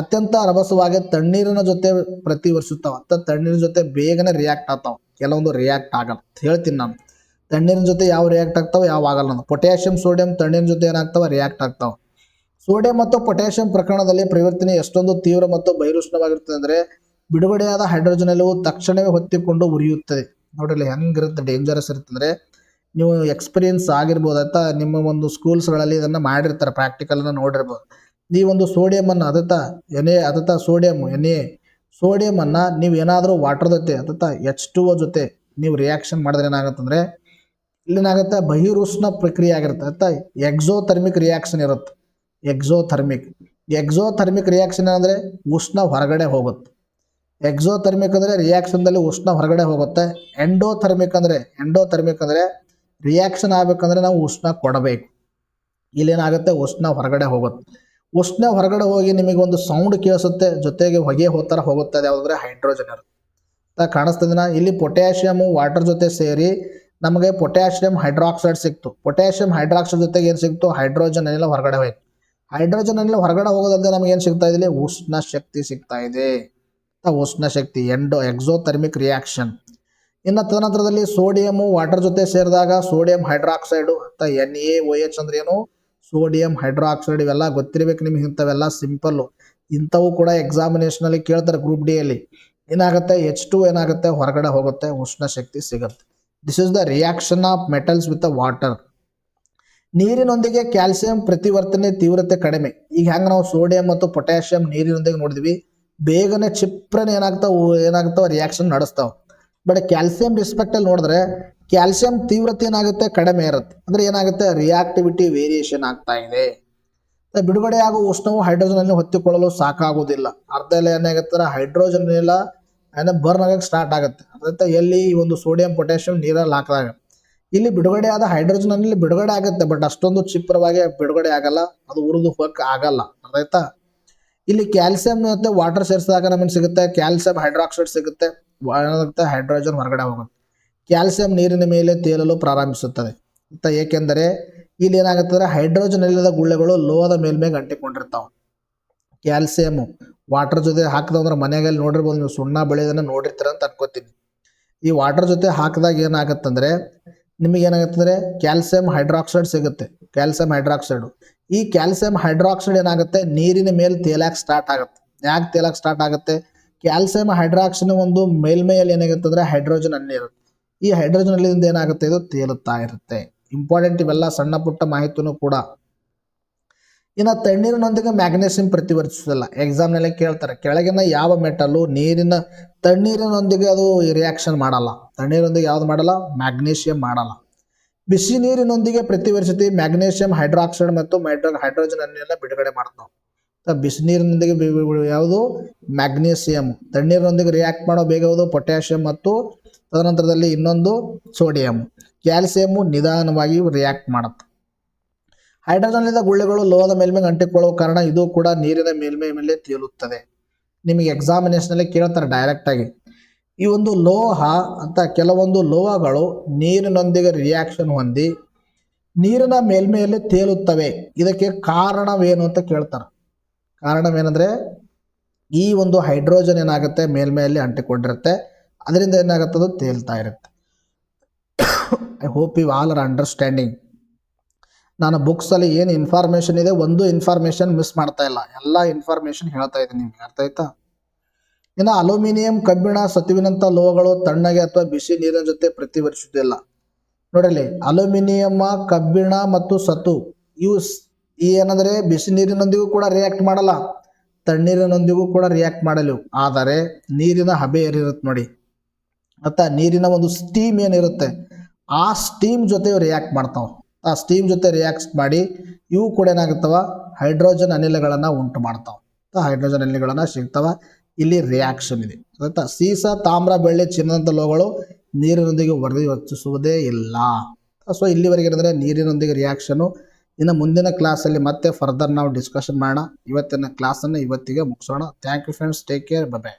ಅತ್ಯಂತ ರಭಸವಾಗಿ ತಣ್ಣೀರಿನ ಜೊತೆ ಪ್ರತಿವರ್ಷಿಸ್ತಾವ. ತಣ್ಣೀರಿನ ಜೊತೆ ಬೇಗನೆ ರಿಯಾಕ್ಟ್ ಆಗ್ತಾವ, ಕೆಲವೊಂದು ರಿಯಾಕ್ಟ್ ಆಗಲ್ಲ. ಹೇಳ್ತೀನಿ ನಾನು ತಣ್ಣೀರಿನ ಜೊತೆ ಯಾವ ರಿಯಾಕ್ಟ್ ಆಗ್ತಾವ, ಯಾವ ಆಗಲ್ಲ. ಪೊಟ್ಯಾಷಿಯಂ ಸೋಡಿಯಂ ತಣ್ಣೀರಿನ ಜೊತೆ ಏನಾಗ್ತಾವ, ರಿಯಾಕ್ಟ್ ಆಗ್ತಾವ. ಸೋಡಿಯಂ ಮತ್ತು ಪೊಟ್ಯಾಷಿಯಂ ಪ್ರಕರಣದಲ್ಲಿ ಪರಿವರ್ತನೆ ಎಷ್ಟೊಂದು ತೀವ್ರ ಮತ್ತು ಬಹಿರುಷ್ಣವಾಗಿರ್ತದೆ ಅಂದ್ರೆ ಬಿಡುಗಡೆಯಾದ ಹೈಡ್ರೋಜನ್ ಅನಿಲವು ತಕ್ಷಣವೇ ಹೊತ್ತಿಕೊಂಡು ಉರಿಯುತ್ತದೆ. ನೋಡ್ರಿ ಹೆಂಗಿರುತ್ತೆ, ಡೇಂಜರಸ್ ಇರ್ತಂದ್ರೆ ನೀವು ಎಕ್ಸ್ಪೀರಿಯನ್ಸ್ ಆಗಿರ್ಬೋದು ಆಯ್ತಾ. ನಿಮ್ಮ ಒಂದು ಸ್ಕೂಲ್ಸ್ಗಳಲ್ಲಿ ಇದನ್ನ ಮಾಡಿರ್ತಾರೆ, ಪ್ರಾಕ್ಟಿಕಲ್ ಅನ್ನ ನೋಡಿರ್ಬೋದು. ಈ ಒಂದು ಸೋಡಿಯಂ ಅನ್ನ ಸೋಡಿಯಂ ಅನ್ನ ನೀವು ಏನಾದರೂ ವಾಟರ್ ಜೊತೆ H2O ಜೊತೆ ನೀವು ರಿಯಾಕ್ಷನ್ ಮಾಡಿದ್ರೆ ಏನಾಗುತ್ತಂದ್ರೆ ಇಲ್ಲೇನಾಗುತ್ತೆ, ಬಹಿರುಷ್ಣ ಪ್ರಕ್ರಿಯೆ ಆಗಿರುತ್ತೆ. ಎಕ್ಸೋಥರ್ಮಿಕ್ ರಿಯಾಕ್ಷನ್ ಇರುತ್ತೆ. ಎಕ್ಸೋಥರ್ಮಿಕ್ ರಿಯಾಕ್ಷನ್ ಅಂದ್ರೆ ಉಷ್ಣ ಹೊರಗಡೆ ಹೋಗುತ್ತೆ. ಎಕ್ಸೋಥರ್ಮಿಕ್ ಅಂದ್ರೆ ರಿಯಾಕ್ಷನ್ದಲ್ಲಿ ಉಷ್ಣ ಹೊರಗಡೆ ಹೋಗುತ್ತೆ. ಎಂಡೋಥರ್ಮಿಕ್ ಅಂದ್ರೆ ರಿಯಾಕ್ಷನ್ ಆಗ್ಬೇಕಂದ್ರೆ ನಾವು ಉಷ್ಣ ಕೊಡಬೇಕು. ಇಲ್ಲೇನಾಗುತ್ತೆ, ಉಷ್ಣ ಹೊರಗಡೆ ಹೋಗುತ್ತೆ. ಉಷ್ಣ ಹೊರಗಡೆ ಹೋಗಿ ನಿಮಗೆ ಒಂದು ಸೌಂಡ್ ಕೇಳಿಸುತ್ತೆ, ಜೊತೆಗೆ ಹೊಗೆ ಹೋಗ್ತಾರ ಹೋಗುತ್ತೆ. ಯಾವ್ದಂದ್ರೆ ಹೈಡ್ರೋಜನ್ ಇರುತ್ತೆ. ಕಾಣಿಸ್ತದಿನ ಇಲ್ಲಿ ಪೊಟ್ಯಾಷಿಯಮ್ ವಾಟರ್ ಜೊತೆ ಸೇರಿ ನಮಗೆ ಪೊಟ್ಯಾಷಿಯಂ ಹೈಡ್ರಾಕ್ಸೈಡ್ ಸಿಕ್ತು. ಪೊಟ್ಯಾಷಿಯಂ ಹೈಡ್ರಾಕ್ಸೈಡ್ ಜೊತೆಗೆ ಏನು ಸಿಕ್ತು, ಹೈಡ್ರೋಜನ್ ಅನಿಲ ಹೊರಗಡೆ ಹೋಯ್ತು. ಹೈಡ್ರೋಜನ್ ಅನಿಲ ಹೊರಗಡೆ ಹೋಗೋದಲ್ಲದೆ ನಮಗೆ ಏನು ಸಿಗ್ತಾ ಇದೆ, ಉಷ್ಣ ಶಕ್ತಿ ಸಿಗ್ತಾ ಇದೆ. ಉಷ್ಣ ಶಕ್ತಿ ಎಕ್ಸೋಥರ್ಮಿಕ್ ರಿಯಾಕ್ಷನ್. ಇನ್ನು ತದನಂತರದಲ್ಲಿ ಸೋಡಿಯಂ ವಾಟರ್ ಜೊತೆ ಸೇರಿದಾಗ ಸೋಡಿಯಂ ಹೈಡ್ರಾಕ್ಸೈಡ್ NaOH ಅಂದ್ರೆ ಏನು, ಸೋಡಿಯಂ ಹೈಡ್ರಾಕ್ಸೈಡ್. ಇವೆಲ್ಲ ಗೊತ್ತಿರಬೇಕು ನಿಮ್ಗೆ, ಇಂಥವೆಲ್ಲ ಸಿಂಪಲ್. ಇಂಥವು ಕೂಡ ಎಕ್ಸಾಮಿನೇಷನ್ ಅಲ್ಲಿ ಕೇಳ್ತಾರೆ ಗ್ರೂಪ್ ಡಿ ಅಲ್ಲಿ. ಏನಾಗುತ್ತೆ, H2 ಏನಾಗುತ್ತೆ, ಹೊರಗಡೆ ಹೋಗುತ್ತೆ, ಉಷ್ಣ ಶಕ್ತಿ ಸಿಗುತ್ತೆ. This is the reaction of metals with water. ನೀರಿನೊಂದಿಗೆ ಕ್ಯಾಲ್ಸಿಯಂ ಪ್ರತಿವರ್ತನೆ ತೀವ್ರತೆ ಕಡಿಮೆ. ಈಗ ಹೆಂಗೆ ನಾವು ಸೋಡಿಯಂ ಮತ್ತು ಪೊಟ್ಯಾಷಿಯಂ ನೀರಿನೊಂದಿಗೆ ನೋಡಿದ್ವಿ, ಬೇಗನೆ ಚಿಪ್ರನೆ ಏನಾಗ್ತಾವ ರಿಯಾಕ್ಷನ್ ನಡೆಸ್ತಾವ. ಬಟ್ ಕ್ಯಾಲ್ಸಿಯಂ ರಿಸ್ಪೆಕ್ಟ್ ಅಲ್ಲಿ ನೋಡಿದ್ರೆ ಕ್ಯಾಲ್ಸಿಯಂ ತೀವ್ರತೆ ಏನಾಗುತ್ತೆ, ಕಡಿಮೆ ಇರುತ್ತೆ. ಅಂದ್ರೆ ಏನಾಗುತ್ತೆ, ರಿಯಾಕ್ಟಿವಿಟಿ ವೇರಿಯೇಷನ್ ಆಗ್ತಾ ಇದೆ. ಬಿಡುಗಡೆ ಆಗುವ ಉಷ್ಣವು ಹೈಡ್ರೋಜನ್ ಅನ್ನು ಹೊತ್ತಿಕೊಳ್ಳಲು ಸಾಕಾಗುವುದಿಲ್ಲ. ಅರ್ಧ ಎಲ್ಲ ಏನಾಗುತ್ತೆ, ಹೈಡ್ರೋಜನ್ ಎಲ್ಲ ಬರ್ನ್ ಆಗಕ್ಕೆ ಸ್ಟಾರ್ಟ್ ಆಗುತ್ತೆ. ಅದಕ್ಕೆ ಎಲ್ಲಿ ಈ ಒಂದು ಸೋಡಿಯಂ ಪೊಟ್ಯಾಷಿಯಂ ನೀರಲ್ಲಿ ಹಾಕಿದಾಗ ಇಲ್ಲಿ ಬಿಡುಗಡೆ ಆದ ಹೈಡ್ರೋಜನ್ ಅಲ್ಲಿ ಬಿಡುಗಡೆ ಆಗುತ್ತೆ, ಬಟ್ ಅಷ್ಟೊಂದು ಚಿತ್ರವಾಗಿ ಬಿಡುಗಡೆ ಆಗಲ್ಲ, ಅದು ಉರಿದು ಹೋಗಕ್ಕೆ ಆಗಲ್ಲ. ಅರ್ಥ. ಇಲ್ಲಿ ಕ್ಯಾಲ್ಸಿಯಂ ಮತ್ತೆ ವಾಟರ್ ಸೇರಿಸಿದಾಗ ನಮಗೆ ಸಿಗುತ್ತೆ ಕ್ಯಾಲ್ಸಿಯಂ ಹೈಡ್ರಾಕ್ಸೈಡ್ ಸಿಗುತ್ತೆ, ಹೈಡ್ರೋಜನ್ ಹೊರಗಡೆ ಹೋಗುತ್ತೆ. ಕ್ಯಾಲ್ಸಿಯಂ ನೀರಿನ ಮೇಲೆ ತೇಲಲು ಪ್ರಾರಂಭಿಸುತ್ತದೆ. ಏಕೆಂದರೆ ಇಲ್ಲಿ ಏನಾಗುತ್ತದೆ ಹೈಡ್ರೋಜನ್ ಇಲ್ಲದ ಗುಳ್ಳೆಗಳು ಲೋಹದ ಮೇಲ್ಮೇಗೆ ಅಂಟಿಕೊಂಡಿರ್ತಾವೆ. ಕ್ಯಾಲ್ಸಿಯಮ್ ವಾಟರ್ ಜೊತೆ ಹಾಕಿದ್ರೆ ಮನೆಯಲ್ಲಿ ನೋಡಿರ್ಬೋದು ನೀವು, ಸುಣ್ಣ ಬೆಳೆಯೋದನ್ನು ನೋಡಿರ್ತೀರ ಅಂತ ಅನ್ಕೋತೀನಿ. ಈ ವಾಟರ್ ಜೊತೆ ಹಾಕಿದಾಗ ಏನಾಗುತ್ತಂದ್ರೆ ನಿಮಗೆ ಏನಾಗುತ್ತಂದ್ರೆ ಕ್ಯಾಲ್ಸಿಯಂ ಹೈಡ್ರಾಕ್ಸೈಡ್ ಸಿಗುತ್ತೆ. ಕ್ಯಾಲ್ಸಿಯಂ ಹೈಡ್ರಾಕ್ಸೈಡ್, ಈ ಕ್ಯಾಲ್ಸಿಯಂ ಹೈಡ್ರಾಕ್ಸೈಡ್ ಏನಾಗುತ್ತೆ ನೀರಿನ ಮೇಲೆ ತೇಲಾಕ್ ಸ್ಟಾರ್ಟ್ ಆಗುತ್ತೆ. ಯಾಕೆ ತೇಲಾಕ್ ಸ್ಟಾರ್ಟ್ ಆಗುತ್ತೆ? ಕ್ಯಾಲ್ಸಿಯಂ ಹೈಡ್ರಾಕ್ಸೈಡ್ ಒಂದು ಮೇಲ್ಮೈಯಲ್ಲಿ ಏನಾಗುತ್ತೆ ಅಂದ್ರೆ ಹೈಡ್ರೋಜನ್ ಅಲ್ಲೇ ಇರುತ್ತೆ. ಈ ಹೈಡ್ರೋಜನ್ ಅಲ್ಲಿಂದ ಏನಾಗುತ್ತೆ ಇದು ತೇಲುತ್ತಾ ಇರುತ್ತೆ. ಇಂಪಾರ್ಟೆಂಟ್ ಇವೆಲ್ಲ ಸಣ್ಣ ಪುಟ್ಟ ಮಾಹಿತಿನೂ ಕೂಡ. ಇನ್ನು ತಣ್ಣೀರಿನೊಂದಿಗೆ ಮ್ಯಾಗ್ನೇಷಿಯಂ ಪ್ರತಿವರ್ತಿಸುವುದಿಲ್ಲ. ಎಕ್ಸಾಮ್ನಲ್ಲಿ ಕೇಳ್ತಾರೆ ಕೆಳಗಿನ ಯಾವ ಮೆಟಲ್ಲು ತಣ್ಣೀರಿನೊಂದಿಗೆ ಅದು ರಿಯಾಕ್ಷನ್ ಮಾಡಲ್ಲ. ತಣ್ಣೀರಿನೊಂದಿಗೆ ಯಾವ್ದು ಮಾಡಲ್ಲ? ಮ್ಯಾಗ್ನೇಷಿಯಂ ಮಾಡಲ್ಲ. ಬಿಸಿ ನೀರಿನೊಂದಿಗೆ ಪ್ರತಿವರ್ತಿಸಿ ಮ್ಯಾಗ್ನೇಷಿಯಂ ಹೈಡ್ರಾಕ್ಸೈಡ್ ಮತ್ತು ಹೈಡ್ರೋಜನ್ ಅನ್ನೆಲ್ಲ ಬಿಡುಗಡೆ ಮಾಡ್ತಾವೆ. ಬಿಸಿ ನೀರಿನೊಂದಿಗೆ ಯಾವುದು? ಮ್ಯಾಗ್ನೇಷಿಯಂ. ತಣ್ಣೀರಿನೊಂದಿಗೆ ರಿಯಾಕ್ಟ್ ಮಾಡೋ ಬೇಗ ಯಾವುದು? ಪೊಟ್ಯಾಷಿಯಂ ಮತ್ತು ತದನಂತರದಲ್ಲಿ ಇನ್ನೊಂದು ಸೋಡಿಯಂ. ಕ್ಯಾಲ್ಸಿಯಂ ನಿಧಾನವಾಗಿ ರಿಯಾಕ್ಟ್ ಮಾಡುತ್ತೆ. ಹೈಡ್ರೋಜನ್ನಿಂದ ಗುಳ್ಳೆಗಳು ಲೋಹದ ಮೇಲ್ಮೇಗೆ ಅಂಟಿಕೊಳ್ಳುವ ಕಾರಣ ಇದು ಕೂಡ ನೀರಿನ ಮೇಲ್ಮೈ ಮೇಲೆ ತೇಲುತ್ತದೆ. ನಿಮಗೆ ಎಕ್ಸಾಮಿನೇಷನಲ್ಲಿ ಕೇಳ್ತಾರೆ ಡೈರೆಕ್ಟಾಗಿ. ಈ ಒಂದು ಲೋಹ ಅಂತ ಕೆಲವೊಂದು ಲೋಹಗಳು ನೀರಿನೊಂದಿಗೆ ರಿಯಾಕ್ಷನ್ ಹೊಂದಿ ನೀರಿನ ಮೇಲ್ಮೆಯಲ್ಲಿ ತೇಲುತ್ತವೆ. ಇದಕ್ಕೆ ಕಾರಣವೇನು ಅಂತ ಕೇಳ್ತಾರೆ. ಕಾರಣವೇನೆಂದರೆ ಈ ಒಂದು ಹೈಡ್ರೋಜನ್ ಏನಾಗುತ್ತೆ ಮೇಲ್ಮೆಯಲ್ಲಿ ಅಂಟಿಕೊಂಡಿರುತ್ತೆ, ಅದರಿಂದ ಏನಾಗುತ್ತದು ತೇಲ್ತಾ ಇರುತ್ತೆ. I hope you all are understanding. ನಾನು ಬುಕ್ಸಲ್ಲಿ ಏನು ಇನ್ಫಾರ್ಮೇಷನ್ ಇದೆ ಒಂದು ಇನ್ಫಾರ್ಮೇಷನ್ ಮಿಸ್ ಮಾಡ್ತಾ ಇಲ್ಲ, ಎಲ್ಲ ಇನ್ಫಾರ್ಮೇಷನ್ ಹೇಳ್ತಾ ಇದ್ದೀನಿ ನಿಮಗೆ. ಅರ್ಥ ಆಯ್ತಾ? ಇನ್ನು ಅಲ್ಯೂಮಿನಿಯಂ, ಕಬ್ಬಿಣ, ಸತುವಿನಂಥ ಲೋಹಗಳು ತಣ್ಣಗೆ ಅಥವಾ ಬಿಸಿ ನೀರಿನ ಜೊತೆ ಪ್ರತಿವರ್ತಿಸುವುದಿಲ್ಲ. ನೋಡಲಿ, ಅಲ್ಯೂಮಿನಿಯಂ, ಕಬ್ಬಿಣ ಮತ್ತು ಸತು ಇವು ಏನಂದರೆ ಬಿಸಿ ನೀರಿನೊಂದಿಗೂ ಕೂಡ ರಿಯಾಕ್ಟ್ ಮಾಡಲ್ಲ, ತಣ್ಣೀರಿನೊಂದಿಗೂ ಕೂಡ ರಿಯಾಕ್ಟ್ ಮಾಡಲಿವು. ಆದರೆ ನೀರಿನ ಹಬೆ ಏನಿರುತ್ತೆ ನೋಡಿ, ಅಥವಾ ನೀರಿನ ಒಂದು ಸ್ಟೀಮ್ ಏನಿರುತ್ತೆ ಆ ಸ್ಟೀಮ್ ಜೊತೆ ರಿಯಾಕ್ಟ್ ಮಾಡ್ತಾವೆ. ಆ ಸ್ಟೀಮ್ ಜೊತೆ ರಿಯಾಕ್ಟ್ ಮಾಡಿ ಇವು ಕೂಡ ಏನಾಗುತ್ತವ? ಹೈಡ್ರೋಜನ್ ಅನಿಲಗಳನ್ನು ಉಂಟು ಮಾಡ್ತಾವೆ. ಹೈಡ್ರೋಜನ್ ಅನಿಲಗಳನ್ನು ಸಿಗ್ತಾವ. ಇಲ್ಲಿ ರಿಯಾಕ್ಷನ್ ಇದೆ. ಆಯ್ತಾ? ಸೀಸ, ತಾಮ್ರ, ಬೆಳ್ಳಿ, ಚಿನ್ನದಂಥ ಲೋಹಗಳು ನೀರಿನೊಂದಿಗೆ ವರ್ತಿಸುವುದೇ ಇಲ್ಲ. ಸೊ ಇಲ್ಲಿವರೆಗೆ ಏನಂದರೆ ನೀರಿನೊಂದಿಗೆ ರಿಯಾಕ್ಷನು. ಇನ್ನು ಮುಂದಿನ ಕ್ಲಾಸಲ್ಲಿ ಮತ್ತೆ ಫರ್ದರ್ ನಾವು ಡಿಸ್ಕಷನ್ ಮಾಡೋಣ. ಇವತ್ತಿನ ಕ್ಲಾಸನ್ನು ಇವತ್ತಿಗೆ ಮುಗಿಸೋಣ. Thank you friends, take care, by.